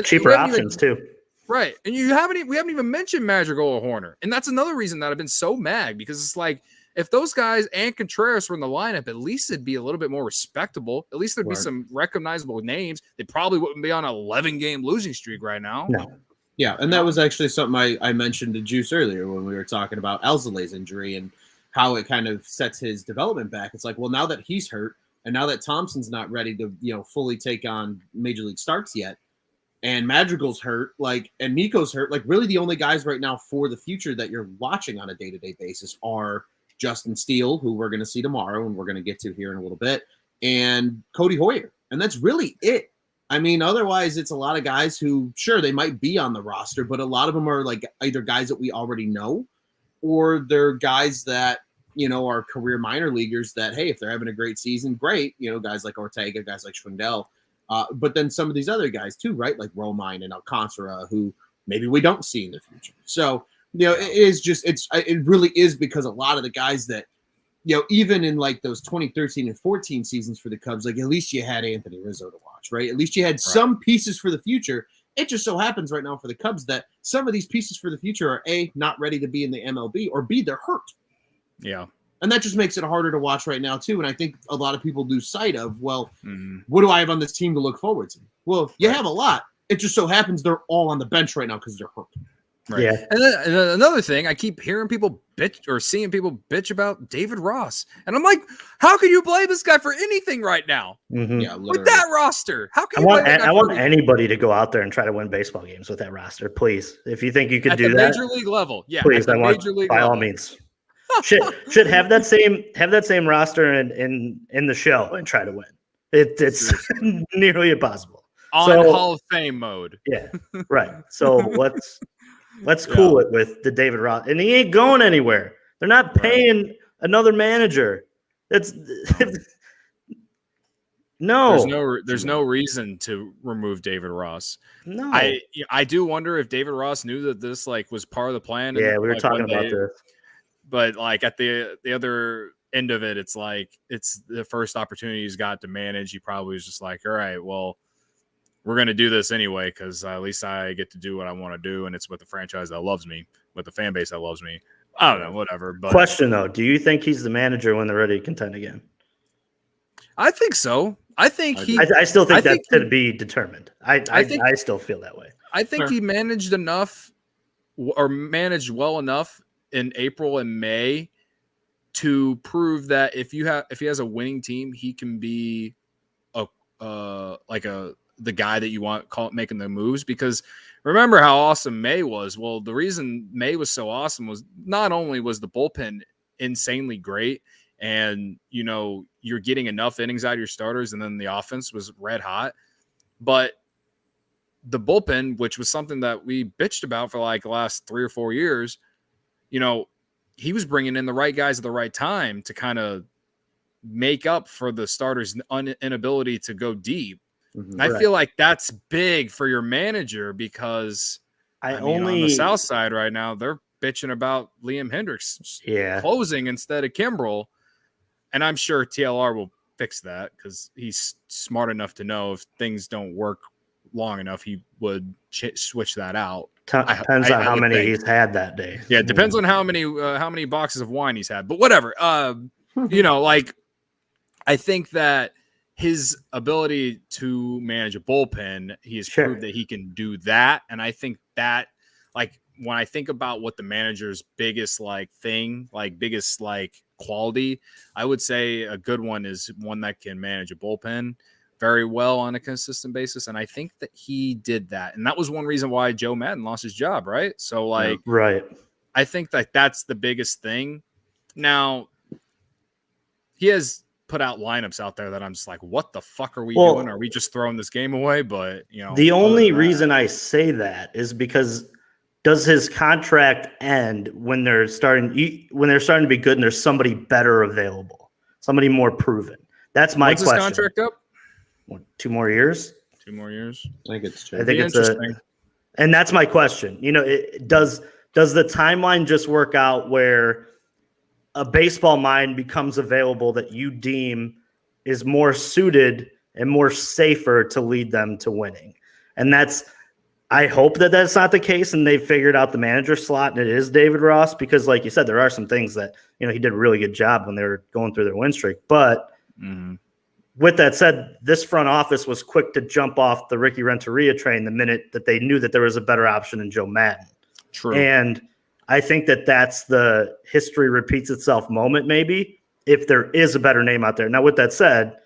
cheaper options too. Right, and we haven't even mentioned Madrigal or Horner, and that's another reason that I've been so mad because it's like if those guys and Contreras were in the lineup, at least it'd be a little bit more respectable. At least there'd be some recognizable names. They probably wouldn't be on an 11-game losing streak right now. No. Yeah, and that was actually something I mentioned to Juice earlier when we were talking about Alzolay's injury and how it kind of sets his development back. It's like, well, now that he's hurt and now that Thompson's not ready to, fully take on major league starts yet, and Madrigal's hurt, and Nico's hurt, really the only guys right now for the future that you're watching on a day-to-day basis are Justin Steele, who we're going to see tomorrow and we're going to get to here in a little bit, and Cody Hoyer. And that's really it. I mean, otherwise it's a lot of guys who, sure, they might be on the roster, but a lot of them are either guys that we already know or they're guys that, are career minor leaguers that, hey, if they're having a great season, great. Guys like Ortega, guys like Schwindel. But then some of these other guys too, right? Like Romine and Alcantara, who maybe we don't see in the future. So, it really is because a lot of the guys that, even in those 2013 and 14 seasons for the Cubs, at least you had Anthony Rizzo to watch, right? At least you had some pieces for the future. It just so happens right now for the Cubs that some of these pieces for the future are A, not ready to be in the MLB, or B, they're hurt. Yeah. And that just makes it harder to watch right now, too. And I think a lot of people lose sight of, what do I have on this team to look forward to? Well, you have a lot. It just so happens they're all on the bench right now because they're hurt. Right. Yeah. And then another thing, I keep hearing people bitch or seeing people bitch about David Ross. And I'm like, how can you blame this guy for anything right now? Mm-hmm. Yeah, with that roster? How can you I want anybody to go out there and try to win baseball games with that roster, please. If you think you could do that. At the major league level. Yeah. Please, I want, by all means. should have that same roster in the show and try to win. It's nearly impossible. On Hall of Fame mode. Yeah, right. So let's cool it with the David Ross, and he ain't going anywhere. They're not paying another manager. No. There's no reason to remove David Ross. No, I do wonder if David Ross knew that this was part of the plan. Yeah, we were talking about this. But at the other end of it, it's it's the first opportunity he's got to manage. He probably was just all right, well, we're going to do this anyway because at least I get to do what I want to do, and it's with the franchise that loves me, with the fan base that loves me. I don't know, whatever. But question though, do you think he's the manager when they're ready to contend again? I think so. I think I still think that's to be determined. I still feel that way. I think he managed enough or managed well enough in April and May to prove that if he has a winning team, he can be the guy that you want making the moves. Because remember how awesome May was. Well, the reason May was so awesome was not only was the bullpen insanely great, and you're getting enough innings out of your starters, and then the offense was red hot, but the bullpen, which was something that we bitched about for the last 3 or 4 years, he was bringing in the right guys at the right time to kind of make up for the starters' inability to go deep. Mm-hmm. I feel like that's big for your manager because on the South Side right now, they're bitching about Liam Hendricks closing instead of Kimbrel. And I'm sure TLR will fix that because he's smart enough to know if things don't work long enough, he would switch that out. Depends on how many he's had that day. Yeah, it depends on how many boxes of wine he's had. But whatever. I think that his ability to manage a bullpen, he has proved that he can do that. And I think that, when I think about what the manager's biggest biggest quality, I would say a good one is one that can manage a bullpen very well on a consistent basis. And I think that he did that. And that was one reason why Joe Madden lost his job, right? So right. I think that that's the biggest thing. Now, he has put out lineups out there that I'm just what the fuck are we doing? Are we just throwing this game away? But the only reason I say that is because does his contract end when they're starting to be good and there's somebody better available, somebody more proven? That's my question. When's his contract up? 2 more years? 2 more years. I think it's true. I think it's and that's my question. Does the timeline just work out where a baseball mind becomes available that you deem is more suited and more safer to lead them to winning. And I hope that that's not the case and they figured out the manager slot and it is David Ross, because like you said, there are some things that, he did a really good job when they were going through their win streak. But with that said, this front office was quick to jump off the Ricky Renteria train the minute that they knew that there was a better option in Joe Madden. True. And I think that that's the history repeats itself moment, maybe, if there is a better name out there. Now, with that said,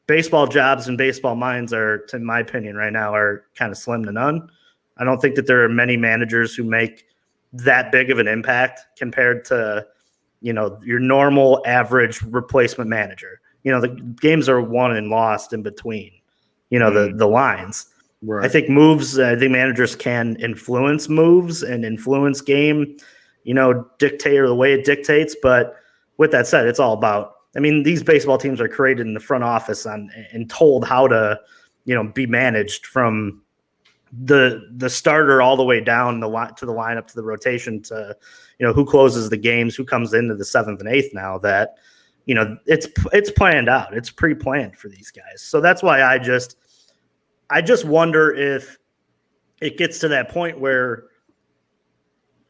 baseball jobs and baseball minds are, to my opinion right now, are kind of slim to none. I don't think that there are many managers who make that big of an impact compared to, your normal average replacement manager. The games are won and lost in between, the lines. Right. I think managers can influence moves and influence game, dictate or the way it dictates. But with that said, it's all about, these baseball teams are created in the front office and told how to, be managed from the starter all the way down to the lineup, to the rotation, to, who closes the games, who comes into the 7th and 8th now, that, it's planned out. It's pre-planned for these guys. So that's why I just wonder if it gets to that point where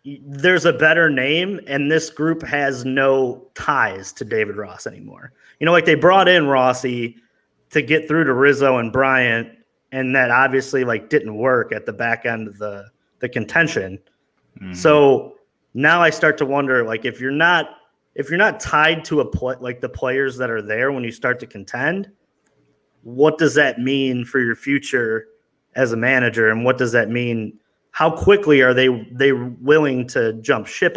there's a better name and this group has no ties to David Ross anymore. Like they brought in Rossi to get through to Rizzo and Bryant, and that obviously didn't work at the back end of the contention. Mm-hmm. So now I start to wonder, if you're not tied to the players that are there when you start to contend, what does that mean for your future as a manager? And what does that mean? How quickly are they willing to jump ship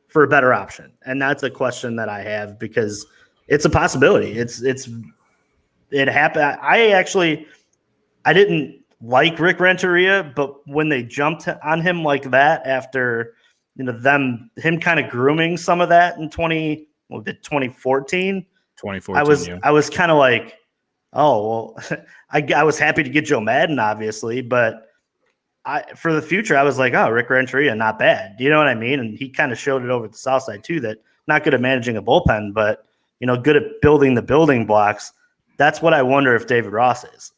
for a better option? And that's a question that I have, because it's a possibility. It happened. I didn't like Rick Renteria, but when they jumped on him like that after, him kind of grooming some of that in 2014, I was kind of like, oh, well, I was happy to get Joe Madden, obviously, but for the future, I was like, oh, Rick Renteria, not bad. You know what I mean? And he kind of showed it over at the South Side too, that not good at managing a bullpen, but, good at building the building blocks. That's what I wonder if David Ross is.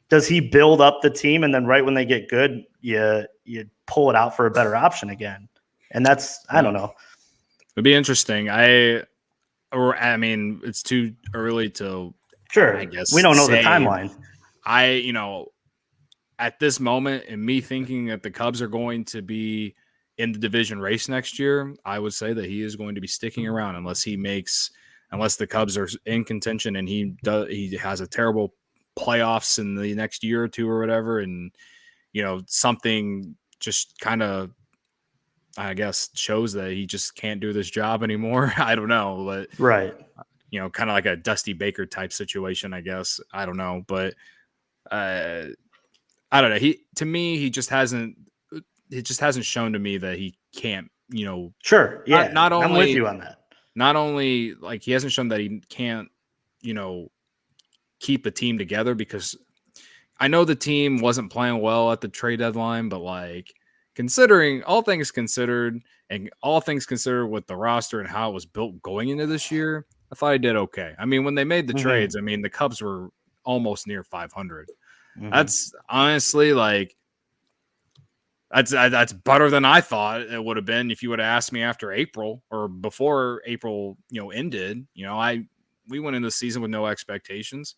Does he build up the team and then right when they get good, you pull it out for a better option again? And I don't know. It'd be interesting. It's too early to, sure, I guess we don't know the timeline. At this moment, and me thinking that the Cubs are going to be in the division race next year, I would say that he is going to be sticking around unless the Cubs are in contention and he has a terrible playoffs in the next year or two or whatever, and something just kind of, I guess, shows that he just can't do this job anymore. I don't know, but right, kind of like a Dusty Baker type situation, I guess. I don't know, but I don't know. He just hasn't shown to me that he can't, Sure. Yeah. Not only, I'm with you on that. Not only he hasn't shown that he can't, keep a team together, because I know the team wasn't playing well at the trade deadline, but considering all things considered with the roster and how it was built going into this year, I thought he did okay. When they made the trades, the Cubs were almost near 500. Mm-hmm. That's honestly that's better than I thought it would have been if you would have asked me after April or before April, ended. We went into the season with no expectations.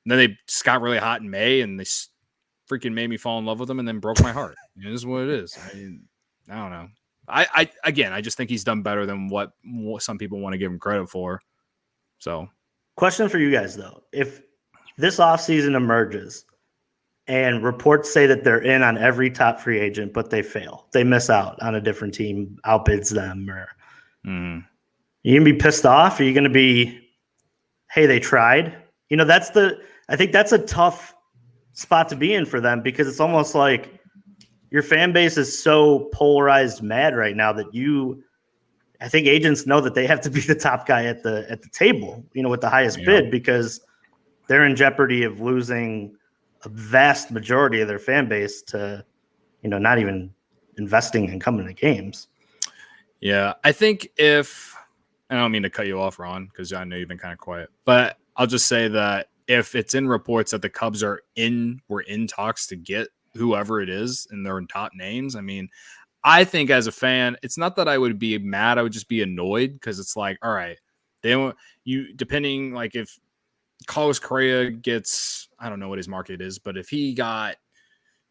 And then they just got really hot in May and they freaking made me fall in love with them and then broke my heart. It is what it is. I don't know. I just think he's done better than what some people want to give him credit for. So, question for you guys though: if this offseason emerges and reports say that they're in on every top free agent, but they fail, they miss out on a different team, outbids them, or you gonna be pissed off? Are you gonna be, hey, they tried? I think that's a tough spot to be in for them, because it's almost like your fan base is so polarized mad right now that I think agents know that they have to be the top guy at the table, with the highest bid, because they're in jeopardy of losing a vast majority of their fan base to, not even investing in coming to games. Yeah, I think if I don't mean to cut you off, Ron, because I know you've been kind of quiet, but I'll just say that if it's in reports that the Cubs were in talks to get whoever it is and they're in top names, I mean, I think as a fan, it's not that I would be mad. I would just be annoyed because it's like, all right, they want you depending like if Carlos Correa gets, I don't know what his market is, but if he got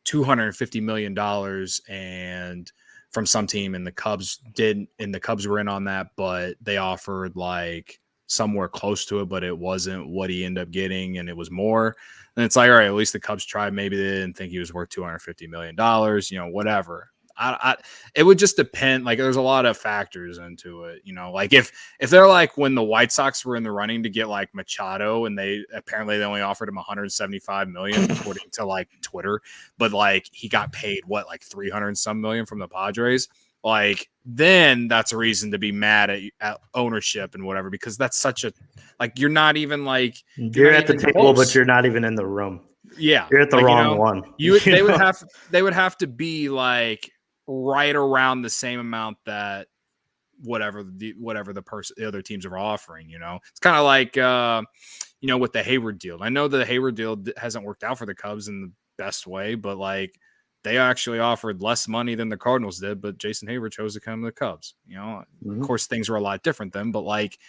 $250 million and from some team and the Cubs were in on that, but they offered like somewhere close to it, but it wasn't what he ended up getting and it was more. And it's like, all right, at least the Cubs tried. Maybe they didn't think he was worth $250 million, whatever. It would just depend. Like there's a lot of factors into it, like if they're like when the White Sox were in the running to get like Machado and they only offered him $175 million according to like Twitter, but like he got paid like 300 and some million from the Padres. Like then that's a reason to be mad at ownership and whatever, because that's such a, like, you're not even like you're at the table, but you're not even in the room. Yeah. You're at the wrong one. They would have to be like right around the same amount that whatever the other teams are offering, it's kind of like, with the Hayward deal. I know the Hayward deal hasn't worked out for the Cubs in the best way, but like they actually offered less money than the Cardinals did, but Jason Hayward chose to come to the Cubs. Of course things were a lot different then, but like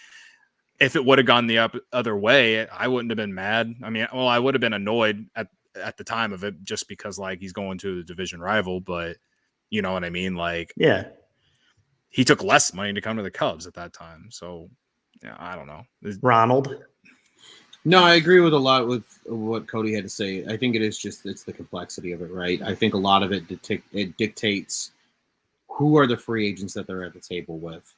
if it would have gone the other way, I wouldn't have been mad. I mean, well, I would have been annoyed at the time of it just because like he's going to the division rival, but you know what I mean? Like, yeah, he took less money to come to the Cubs at that time. So yeah, I don't know. Ronald. No, I agree with a lot with what Cody had to say. I think it's the complexity of it, right? I think a lot of it dictates who are the free agents that they're at the table with,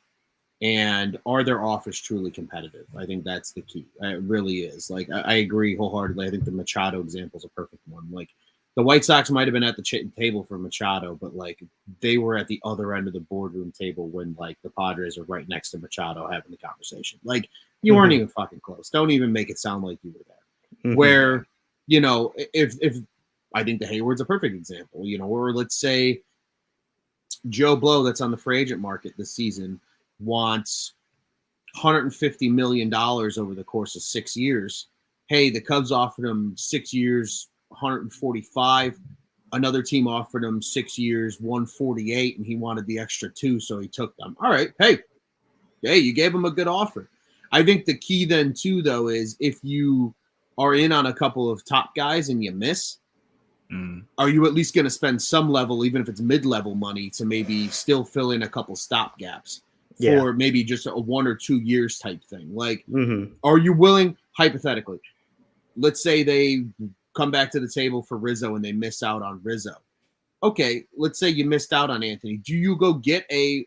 and are their offers truly competitive? I think that's the key. It really is. Like, I agree wholeheartedly. I think the Machado example is a perfect one. Like, the White Sox might have been at the table for Machado, but like they were at the other end of the boardroom table when like the Padres were right next to Machado having the conversation. Like, you weren't even fucking close. Don't even make it sound like you were there. Where, if I think the Hayward's a perfect example, or let's say Joe Blow that's on the free agent market this season wants $150 million over the course of 6 years. Hey, the Cubs offered him 6 years, 145. Another team offered him 6 years, 148, and he wanted the extra 2, so he took them. All right, hey, you gave him a good offer. I think the key then too, though, is if you are in on a couple of top guys and you miss, are you at least going to spend some level, even if it's mid-level money, to maybe still fill in a couple stop gaps for maybe just a 1 or 2 years type thing? Like, are you willing, hypothetically, let's say they come back to the table for Rizzo and they miss out on Rizzo. Okay, let's say you missed out on Anthony. Do you go get a,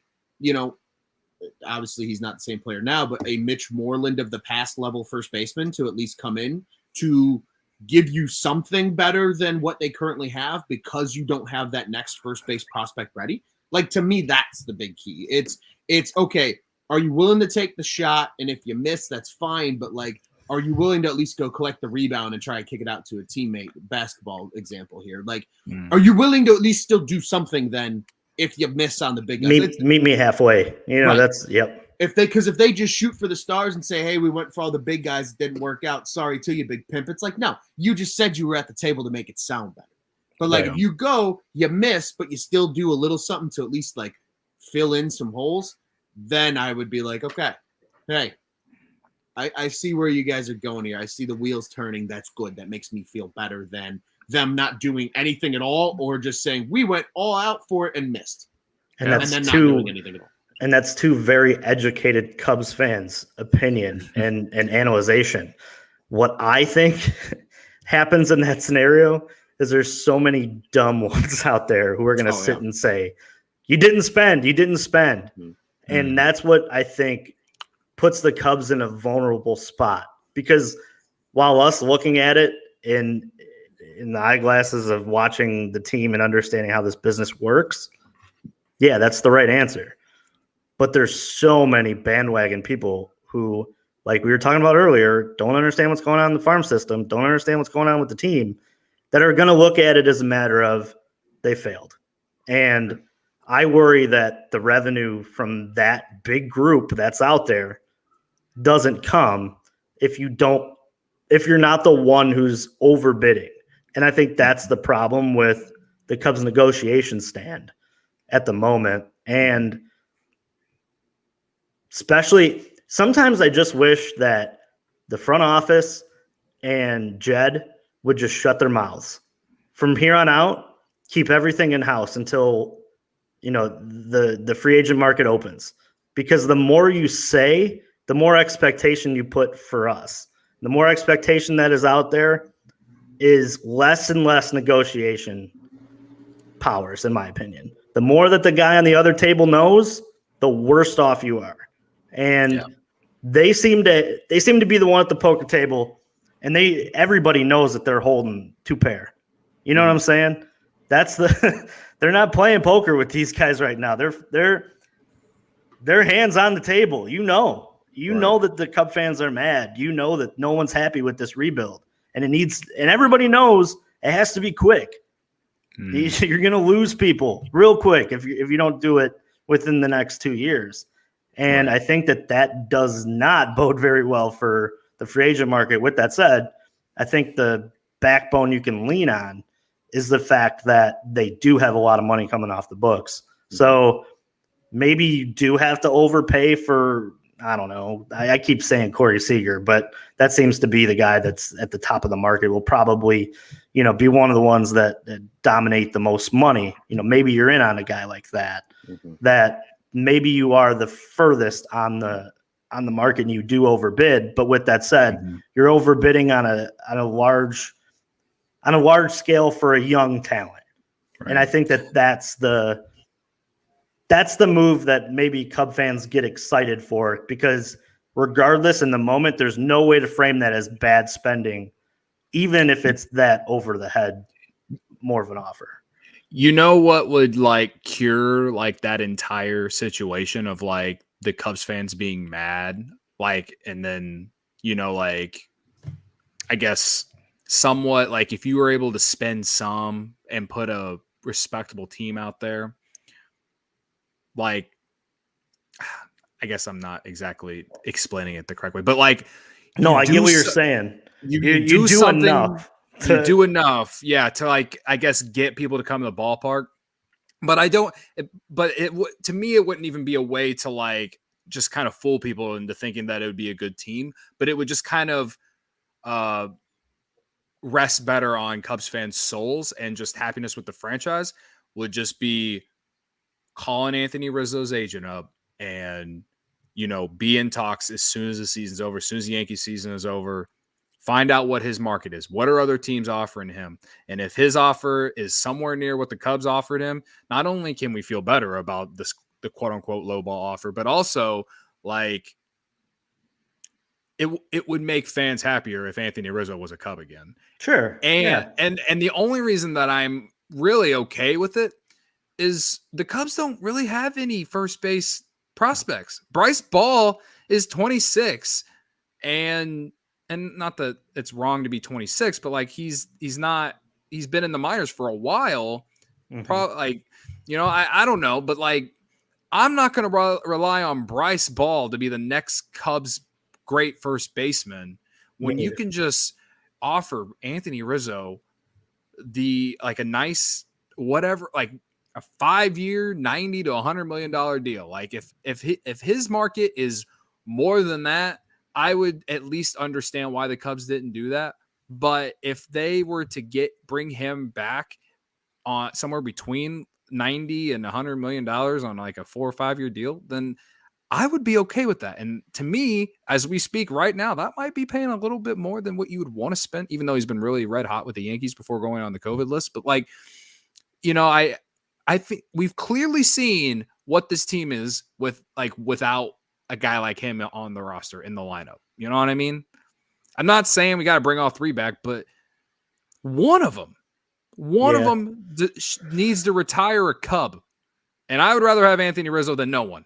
obviously he's not the same player now, but a Mitch Moreland of the past level first baseman to at least come in to give you something better than what they currently have because you don't have that next first base prospect ready? Like, to me, that's the big key. It's okay. Are you willing to take the shot? And if you miss, that's fine. But like, are you willing to at least go collect the rebound and try to kick it out to a teammate? Basketball example here. Like, are you willing to at least still do something then if you miss on the big guys? Meet me halfway. Right. That's, yep. If they just shoot for the stars and say, hey, we went for all the big guys, it didn't work out. Sorry to you, big pimp. It's like, no, you just said you were at the table to make it sound better. But like, if you go, you miss, but you still do a little something to at least like fill in some holes, then I would be like, okay, hey, I see where you guys are going here. I see the wheels turning. That's good. That makes me feel better than them not doing anything at all, or just saying we went all out for it and missed. And that's then not doing anything at all. And that's two very educated Cubs fans' opinion and analyzation. What I think happens in that scenario is there's so many dumb ones out there who are going to sit and say, you didn't spend. And that's what I think puts the Cubs in a vulnerable spot, because while us looking at it in the eyeglasses of watching the team and understanding how this business works, yeah, that's the right answer. But there's so many bandwagon people who, like we were talking about earlier, don't understand what's going on in the farm system, don't understand what's going on with the team, that are going to look at it as a matter of they failed. And I worry that the revenue from that big group that's out there doesn't come if you're not the one who's overbidding. And I think that's the problem with the Cubs negotiation stand at the moment. And especially sometimes I just wish that the front office and Jed would just shut their mouths. From here on out, keep everything in-house until the free agent market opens. Because the more you say, the more expectation you put for us. The more expectation that is out there is less and less negotiation powers, in my opinion. The more that the guy on the other table knows, the worse off you are. And they seem to be the one at the poker table, and everybody knows that they're holding two pair. You know what I'm saying? That's they're not playing poker with these guys right now. They're hands on the table. You know that the Cub fans are mad. You know that no one's happy with this rebuild, and everybody knows it has to be quick. You're going to lose people real quick if you don't do it within the next 2 years. And I think that does not bode very well for the free agent market. With that said, I think the backbone you can lean on is the fact that they do have a lot of money coming off the books. So maybe you do have to overpay for, I don't know. I keep saying Corey Seager, but that seems to be the guy that's at the top of the market. Will probably, be one of the ones that dominate the most money. Maybe you're in on a guy like that, that maybe you are the furthest on the market and you do overbid. But with that said, you're overbidding on a large scale for a young talent. Right. And I think that's the move that maybe Cub fans get excited for, because regardless, in the moment, there's no way to frame that as bad spending, even if it's that over the head more of an offer. You know what would cure that entire situation of the Cubs fans being mad, and then I guess somewhat if you were able to spend some and put a respectable team out there. I guess I'm not exactly explaining it the correct way, but no, I get what you're saying. You do enough. You do enough, to I guess get people to come to the ballpark. But to me, it wouldn't even be a way to just kind of fool people into thinking that it would be a good team. But it would just kind of rest better on Cubs fans' souls, and just happiness with the franchise would just be calling Anthony Rizzo's agent up and, be in talks as soon as the season's over, as soon as the Yankee season is over, find out what his market is. What are other teams offering him? And if his offer is somewhere near what the Cubs offered him, not only can we feel better about the quote unquote low ball offer, but also it would make fans happier if Anthony Rizzo was a Cub again. Sure. And the only reason that I'm really okay with it is the Cubs don't really have any first base prospects. Bryce Ball is 26, and not that it's wrong to be 26, but he's been in the minors for a while. Probably I don't know, but I'm not going to rely on Bryce Ball to be the next Cubs great first baseman when you can just offer Anthony Rizzo a nice whatever, a 5-year, $90 to $100 million deal. If his market is more than that, I would at least understand why the Cubs didn't do that. But if they were to bring him back on somewhere between 90 and $100 million on a 4 or 5 year deal, then I would be okay with that. And to me, as we speak right now, that might be paying a little bit more than what you would want to spend, even though he's been really red hot with the Yankees before going on the COVID list. But I think we've clearly seen what this team is without a guy like him on the roster in the lineup. You know what I mean? I'm not saying we got to bring all three back, but one of them needs to retire a Cub. And I would rather have Anthony Rizzo than no one.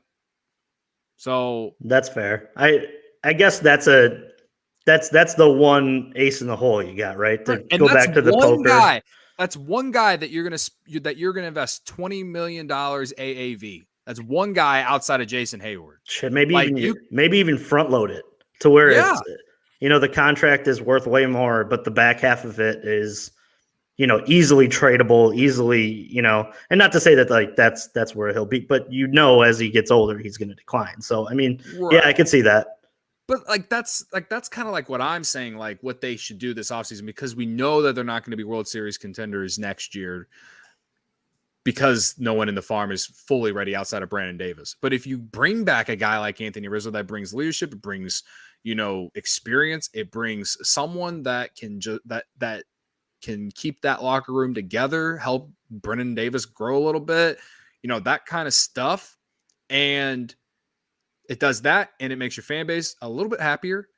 So that's fair. I guess that's the one ace in the hole you got, right? To go back to the poker. That's one guy that you're gonna invest $20 million AAV. That's one guy outside of Jason Hayward. Shit, maybe even front load it to where it's, the contract is worth way more, but the back half of it is, easily tradable, and not to say that like that's where he'll be, but as he gets older, he's going to decline. So, I mean, yeah, I could see that. But that's kind of like what I'm saying, like what they should do this offseason, because we know that they're not going to be World Series contenders next year because no one in the farm is fully ready outside of Brandon Davis. But if you bring back a guy like Anthony Rizzo that brings leadership, it brings, experience, it brings someone that can that can keep that locker room together, help Brennan Davis grow a little bit, that kind of stuff. And it does that, and it makes your fan base a little bit happier,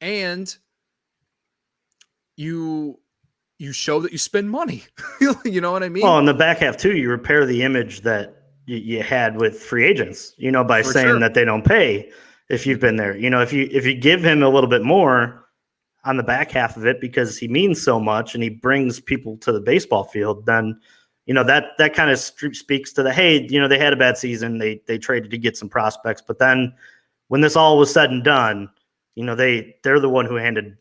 and you show that you spend money. You know what I mean? Well, in the back half too, you repair the image that you had with free agents, by saying that they don't pay if you've been there. If you give him a little bit more on the back half of it because he means so much and he brings people to the baseball field, then that kind of speaks to hey, they had a bad season. They traded to get some prospects, but then when this all was said and done, they're the one who handed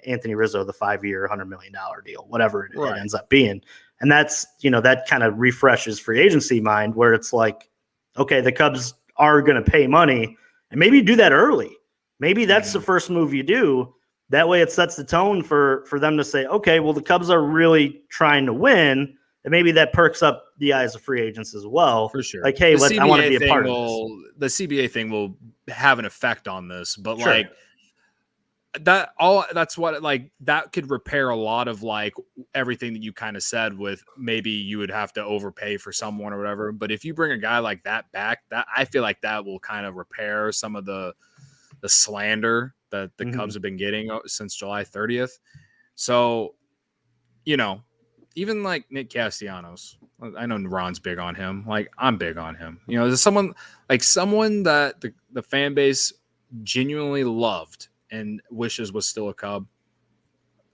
Anthony Rizzo the 5-year, $100 million deal, whatever it ends up being, and that's that kind of refreshes free agency mind where it's like, okay, the Cubs are going to pay money, and maybe do that early. Maybe that's the first move you do. That way, it sets the tone for them to say, okay, well, the Cubs are really trying to win. And maybe that perks up the eyes of free agents as well. For sure. Like, hey, I want to be a part of this. The CBA thing will have an effect on this, but that's what that could repair a lot of everything that you kind of said with maybe you would have to overpay for someone or whatever. But if you bring a guy like that back, that I feel like that will kind of repair some of the slander that the Cubs have been getting since July 30th. So, even like Nick Castellanos, I know Ron's big on him. I'm big on him. There's someone that the fan base genuinely loved and wishes was still a Cub.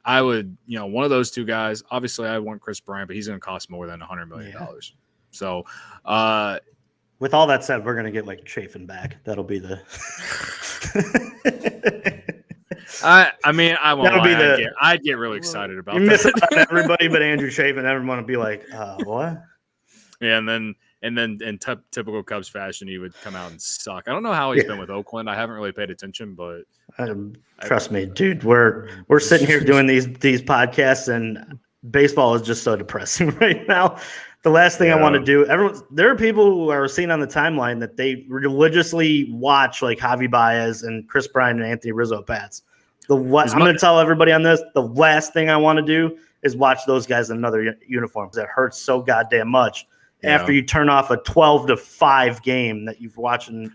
I would, one of those two guys. Obviously, I want Chris Bryant, but he's going to cost more than $100 million. Yeah. So, with all that said, we're going to get Chafin back. That'll be the. I mean, I won't. I'd get really excited about that. You miss out on everybody, but Andrew Chafin. Everyone would be like, "What?" Yeah, and then in typical Cubs fashion, he would come out and suck. I don't know how he's been with Oakland. I haven't really paid attention, but trust me, dude. We're sitting here doing these podcasts, and baseball is just so depressing right now. The last thing I want to do, there are people who are seen on the timeline that they religiously watch Javi Baez and Chris Bryant and Anthony Rizzo bats. I'm going to tell everybody on this, the last thing I want to do is watch those guys in another uniform because it hurts so goddamn much after you turn off a 12-5 game that you've watching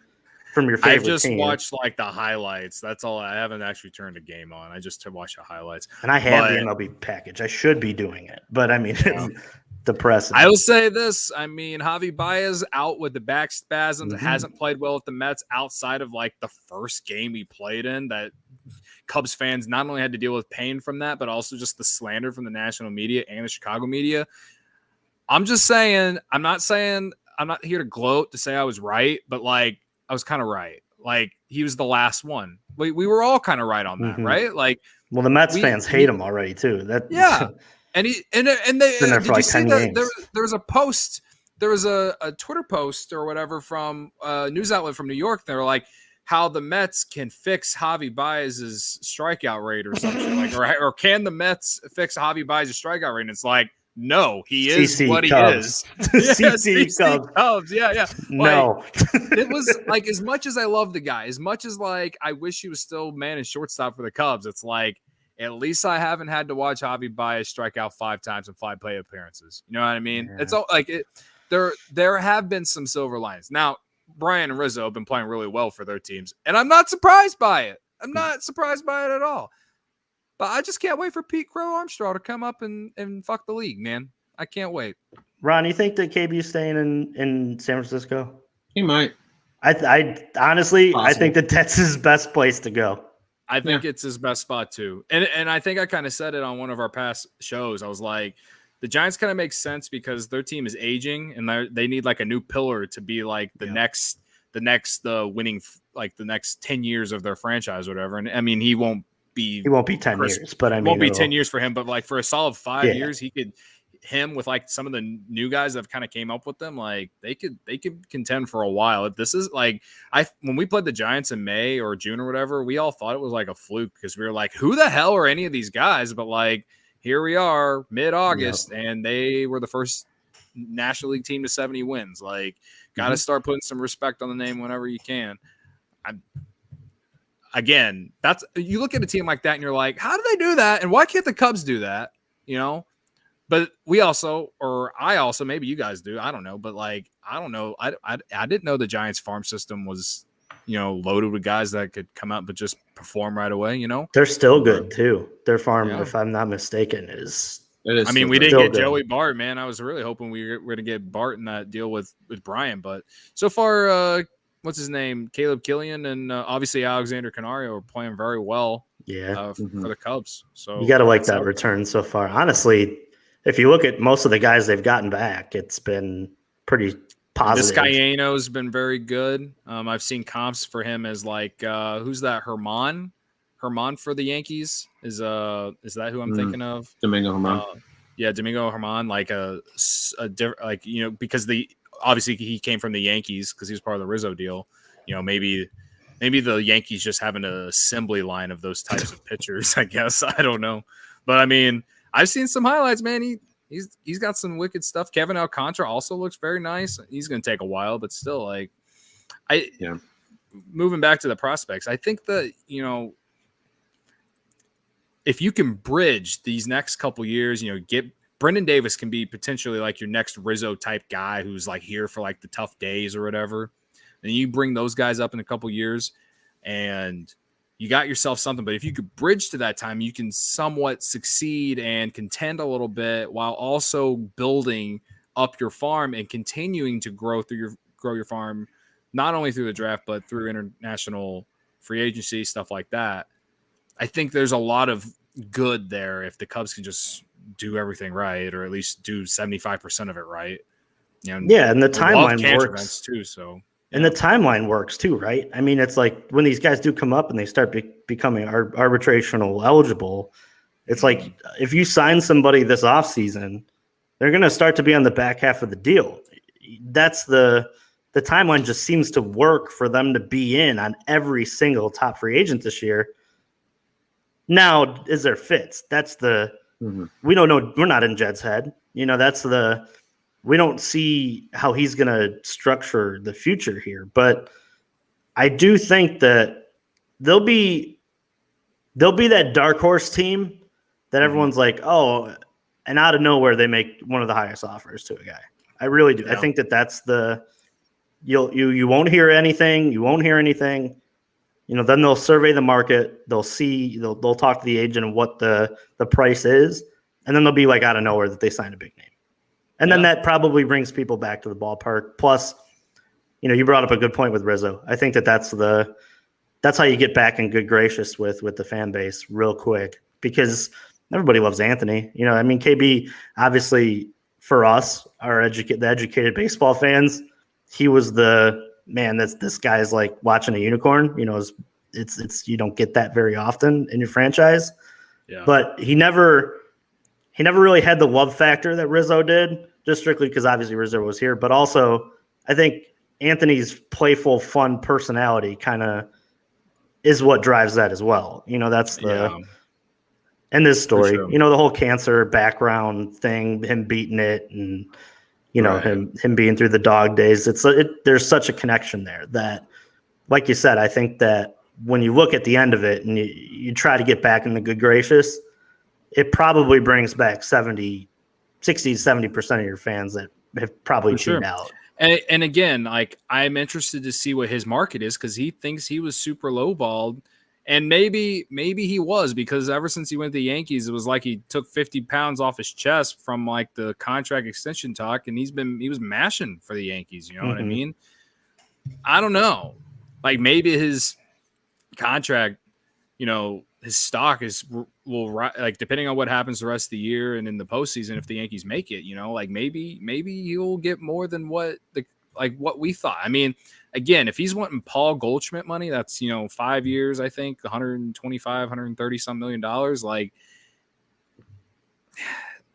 from your favorite team. I've just watched the highlights. That's all. I haven't actually turned a game on. I just watch the highlights. And I have the MLB package. I should be doing it, but I mean, it's depressing. I will say this. I mean, Javi Baez out with the back spasms. Hasn't played well with the Mets outside of the first game he played in. That Cubs fans not only had to deal with pain from that, but also just the slander from the national media and the Chicago media. I'm just saying, I'm not here to gloat to say I was right, but I was kind of right. He was the last one. We were all kind of right on that, right? Well, the Mets fans hate him already too. And they there for 10 games. There was a post, there was a Twitter post or whatever from a news outlet from New York. They were like, how the Mets can fix Javi Baez's strikeout rate or something or can the Mets fix Javi Baez's strikeout rate? And it's no, he is CC what Cubs. he is. CC Cubs. Yeah. No. It was as much as I love the guy, as much as I wish he was still man and shortstop for the Cubs, it's at least I haven't had to watch Javi Baez strike out 5 times in 5 play appearances. You know what I mean? Yeah. It's all there have been some silver linings. Now, Brian and Rizzo have been playing really well for their teams, and I'm not surprised by it. I'm not surprised by it at all. But I just can't wait for Pete Crow Armstrong to come up and fuck the league, man. I can't wait. Ron, you think that KB's staying in San Francisco? He might. I honestly, I think that's his best place to go. I think it's his best spot too. And I think I kind of said it on one of our past shows. I was like, the Giants kind of make sense because their team is aging and they need like a new pillar to be like the next winning, like the next 10 years of their franchise or whatever. And I mean, he won't be 10 years, but I mean, won't be 10 years for him, but like for a solid 5 years, him with like some of the new guys that have kind of came up with them, like they could contend for a while. This is like when we played the Giants in May or June or whatever, we all thought it was like a fluke because we were like, who the hell are any of these guys? But like here we are mid-August and they were the first National League team to 70 wins. Like got to start putting some respect on the name whenever you can. Again, that's you look at a team like that and you're like, how do they do that? And why can't the Cubs do that? You know? But I also, maybe you guys do. I don't know. But like, I don't know. I didn't know the Giants farm system was, loaded with guys that could come out but just perform right away. They're still good too. Their farm, if I'm not mistaken, is. I mean, we didn't get Joey Bart, man. I was really hoping we were going to get Bart in that deal with Brian. But so far, what's his name? Caleb Killian and obviously Alexander Canario are playing very well. Yeah, for the Cubs. So you got to like that return so far. Honestly, if you look at most of the guys they've gotten back, it's been pretty positive. Vizcaino's been very good. I've seen comps for him as like who's that? Herman for the Yankees is that who I'm thinking of? Domingo Herman. Domingo Herman, like like because obviously he came from the Yankees because he was part of the Rizzo deal. Maybe the Yankees just have an assembly line of those types of pitchers. I guess I don't know, but I mean. I've seen some highlights, man. He's got some wicked stuff. Kevin Alcantara also looks very nice. He's going to take a while, but still, like, moving back to the prospects, I think that if you can bridge these next couple years, get Brendan Davis can be potentially like your next Rizzo type guy who's like here for like the tough days or whatever, and you bring those guys up in a couple years, and you got yourself something. But if you could bridge to that time, you can somewhat succeed and contend a little bit while also building up your farm and continuing to grow your farm, not only through the draft, but through international free agency, stuff like that. I think there's a lot of good there if the Cubs can just do everything right, or at least do 75% of it right. And the timeline works too. So. And the timeline works too, right? I mean, it's like when these guys do come up and they start becoming arbitrational eligible, it's like if you sign somebody this offseason, they're going to start to be on the back half of the deal. That's the timeline just seems to work for them to be in on every single top free agent this year. Now, is there fits? That's we don't know. We're not in Jed's head. We don't see how he's going to structure the future here, but I do think that they'll be that dark horse team that everyone's like, oh, and out of nowhere they make one of the highest offers to a guy. I really do. Yeah. I think that's you won't hear anything. You won't hear anything. Then they'll survey the market. They'll see. They'll talk to the agent and what the price is, and then they'll be like out of nowhere that they signed a big name. And then that probably brings people back to the ballpark. Plus, you brought up a good point with Rizzo. I think that's how you get back in good gracious with the fan base real quick, because everybody loves Anthony. I mean, KB, obviously for us, the educated baseball fans, he was the man. This guy's like watching a unicorn. It's you don't get that very often in your franchise. Yeah. But he never really had the love factor that Rizzo did, just strictly because obviously Rizzo was here. But also, I think Anthony's playful, fun personality kind of is what drives that as well. That's and this story, sure. The whole cancer background thing, him beating it, and him being through the dog days. There's such a connection there that, like you said, I think that when you look at the end of it and you try to get back in the good gracious, it probably brings back 60 to 70% of your fans that have probably tuned out. And again, like, I'm interested to see what his market is, because he thinks he was super lowballed, and maybe he was, because ever since he went to the Yankees, it was like he took 50 pounds off his chest from like the contract extension talk, and he was mashing for the Yankees. You know what I mean? I don't know. Like, maybe his contract, his stock is like depending on what happens the rest of the year and in the postseason, if the Yankees make it, like maybe he'll get more than what we thought. I mean, again, if he's wanting Paul Goldschmidt money, that's 5 years, I think 125, 130 some $1 million.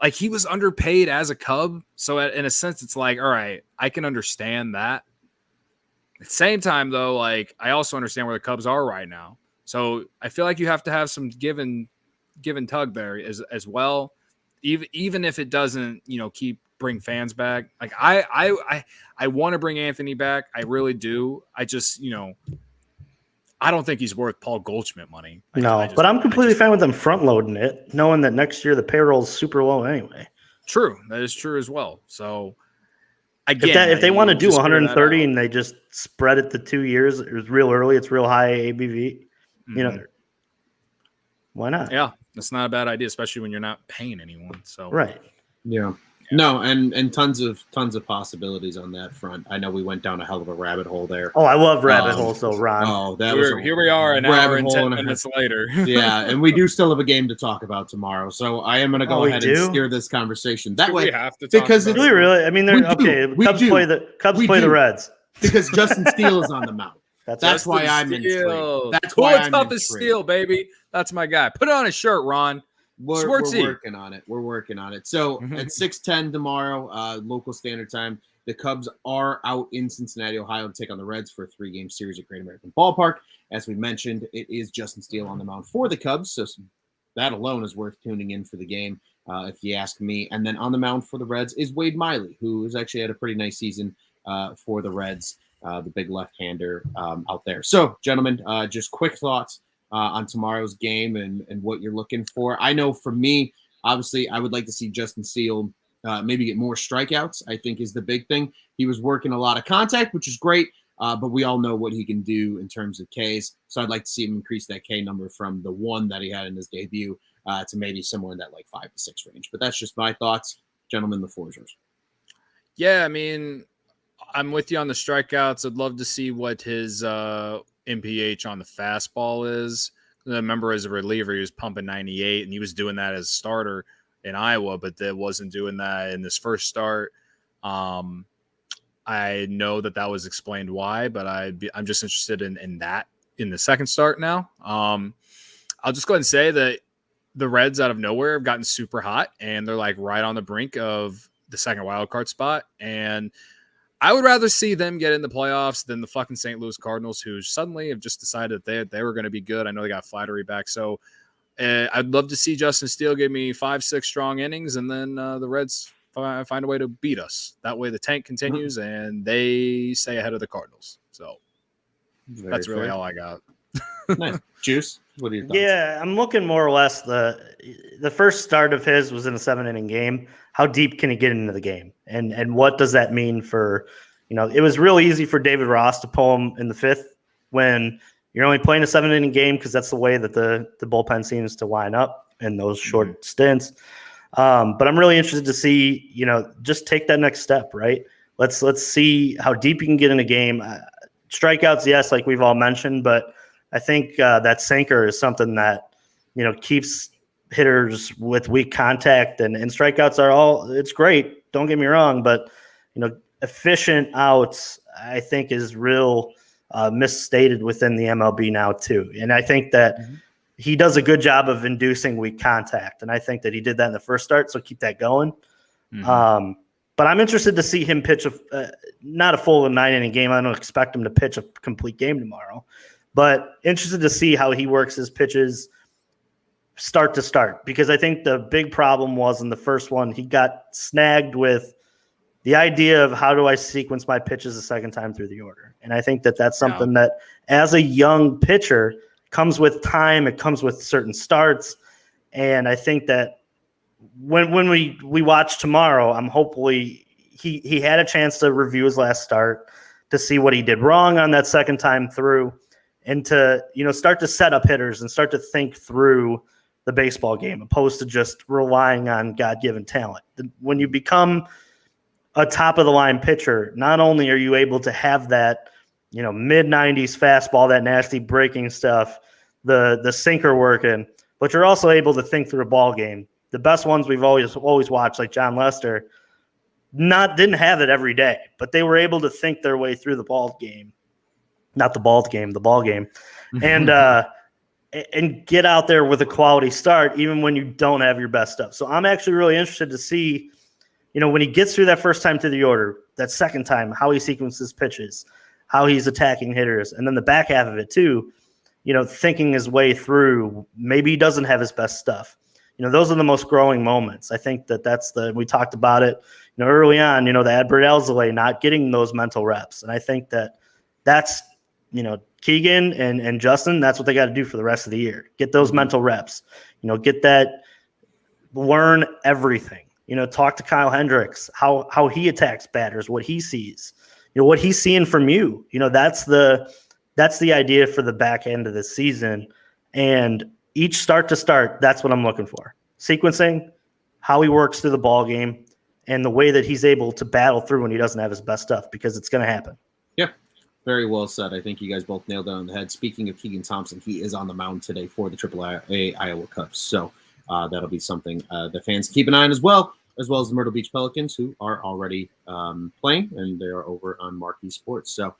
Like he was underpaid as a Cub. So in a sense, it's like, all right, I can understand that. At the same time, though, like I also understand where the Cubs are right now. So I feel like you have to have some give and tug there as well. Even if it doesn't, bring fans back. Like I want to bring Anthony back. I really do. I just, I don't think he's worth Paul Goldschmidt money. But I'm completely fine with them front loading it, knowing that next year the payroll is super low anyway. True. That is true as well. So again, if they want to do 130 and they just spread it to 2 years, it's real early, it's real high ABV, why not? Yeah, that's not a bad idea, especially when you're not paying anyone. So right. Yeah. No, and tons of possibilities on that front. I know we went down a hell of a rabbit hole there. Oh, I love rabbit holes, though, Ron. Oh, here we are an hour and 10 minutes later. Yeah, and we do still have a game to talk about tomorrow, so I am going to go ahead and steer this conversation that way. We have to talk because about do we really? I mean, Cubs play the Reds because Justin Steele is on the mound. That's why I'm intrigued. That's why I'm toughest Steele, baby. That's my guy. Put it on his shirt, Ron. We're working on it. We're working on it. So at 6:10 tomorrow, local standard time, the Cubs are out in Cincinnati, Ohio to take on the Reds for a 3-game series at Great American Ballpark. As we mentioned, it is Justin Steele on the mound for the Cubs, so that alone is worth tuning in for the game, if you ask me. And then on the mound for the Reds is Wade Miley, who has actually had a pretty nice season for the Reds, the big left-hander out there. So, gentlemen, just quick thoughts on tomorrow's game and what you're looking for. I know for me, obviously, I would like to see Justin Steele maybe get more strikeouts, I think is the big thing. He was working a lot of contact, which is great, but we all know what he can do in terms of Ks. So I'd like to see him increase that K number from the 1 that he had in his debut to maybe somewhere in that 5 to 6 range. But that's just my thoughts. Gentlemen, the floor is yours. Yeah, I mean, I'm with you on the strikeouts. I'd love to see what his MPH on the fastball is. I remember as a reliever, he was pumping 98, and he was doing that as a starter in Iowa, but that wasn't doing that in this first start. I know that was explained why, but I'm just interested in that in the second start now. I'll just go ahead and say that the Reds out of nowhere have gotten super hot, and they're like right on the brink of the second wild card spot. And I would rather see them get in the playoffs than the fucking St. Louis Cardinals, who suddenly have just decided that they were going to be good. I know they got Flattery back. So I'd love to see Justin Steele give me 5-6 strong innings, and then the Reds find a way to beat us. That way the tank continues, and they stay ahead of the Cardinals. So that's really all I got. Nice. Juice, what are your thoughts? Yeah, I'm looking more or less the first start of his was in a 7-inning game. How deep can he get into the game? And what does that mean for, it was real easy for David Ross to pull him in the 5th when you're only playing a 7-inning game because that's the way that the bullpen seems to line up in those short stints. But I'm really interested to see, just take that next step, right? Let's see how deep you can get in a game. Strikeouts, yes, like we've all mentioned, but I think that sinker is something that, keeps hitters with weak contact, and strikeouts are it's great. Don't get me wrong, but, efficient outs, I think is real misstated within the MLB now too. And I think that he does a good job of inducing weak contact. And I think that he did that in the first start. So keep that going. But I'm interested to see him pitch not a full 9-inning game. I don't expect him to pitch a complete game tomorrow, but interested to see how he works his pitches start to start, because I think the big problem was in the first one, he got snagged with the idea of how do I sequence my pitches a second time through the order. And I think that that's something that as a young pitcher comes with time, it comes with certain starts. And I think that when we watch tomorrow, I'm hopefully he had a chance to review his last start to see what he did wrong on that second time through, and to, start to set up hitters and start to think through the baseball game, opposed to just relying on God-given talent. When you become a top-of-the-line pitcher, not only are you able to have that, mid-90s fastball, that nasty breaking stuff, the sinker working, but you're also able to think through a ball game. The best ones we've always watched, like John Lester, didn't have it every day, but they were able to think their way through the ball game. Not the ball game, the ball game. And get out there with a quality start, even when you don't have your best stuff. So I'm actually really interested to see, when he gets through that first time through the order, that second time, how he sequences pitches, how he's attacking hitters, and then the back half of it too, thinking his way through, maybe he doesn't have his best stuff. Those are the most growing moments. I think we talked about it, early on, the Adbert Alzolay not getting those mental reps. And I think that's, Keegan and Justin, that's what they got to do for the rest of the year. Get those mental reps, learn everything, talk to Kyle Hendricks, how he attacks batters, what he sees, what he's seeing from you. That's the idea for the back end of the season. And each start to start, that's what I'm looking for. Sequencing, how he works through the ball game, and the way that he's able to battle through when he doesn't have his best stuff, because it's going to happen. Yeah. Very well said. I think you guys both nailed it on the head. Speaking of Keegan Thompson, he is on the mound today for the AAA Iowa Cubs. So that'll be something the fans keep an eye on as well as the Myrtle Beach Pelicans, who are already playing, and they are over on Marquee Sports. So,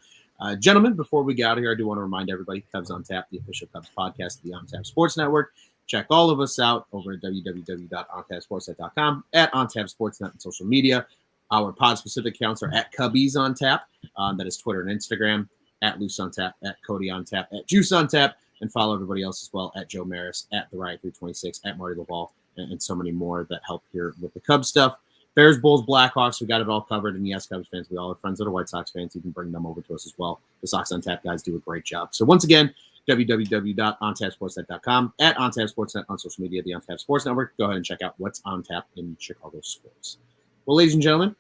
gentlemen, before we get out of here, I do want to remind everybody, Cubs on Tap, the official Cubs podcast of the On Tap Sports Network. Check all of us out over at www.ontapsportsnet.com, at OnTapSportsNet on social media. Our pod-specific accounts are at Cubbies on Tap. That is Twitter and Instagram, at Luce on Tap, at Cody on Tap, at Juice on Tap, and follow everybody else as well, at Joe Maris, at The Riot 326, at Marty Laval, and so many more that help here with the Cubs stuff. Bears, Bulls, Blackhawks, we got it all covered. And yes, Cubs fans, we all have friends that are White Sox fans. You can bring them over to us as well. The Sox on Tap guys do a great job. So once again, www.ontapsportsnet.com, at OnTapSportsNet on social media, the On Tap Sports Network. Go ahead and check out what's on tap in Chicago sports. Well, ladies and gentlemen,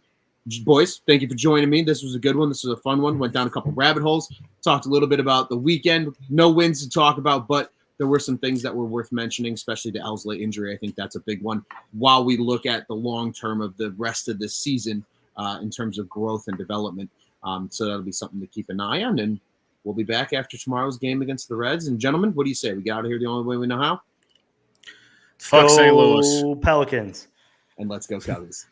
boys, thank you for joining me. This was a good one. This was a fun one. Went down a couple rabbit holes. Talked a little bit about the weekend. No wins to talk about, but there were some things that were worth mentioning, especially the Alzolay injury. I think that's a big one. While we look at the long term of the rest of this season in terms of growth and development. So that'll be something to keep an eye on. And we'll be back after tomorrow's game against the Reds. And gentlemen, what do you say? We get out of here the only way we know how? Fuck St. Louis. Pelicans. And let's go Cubs.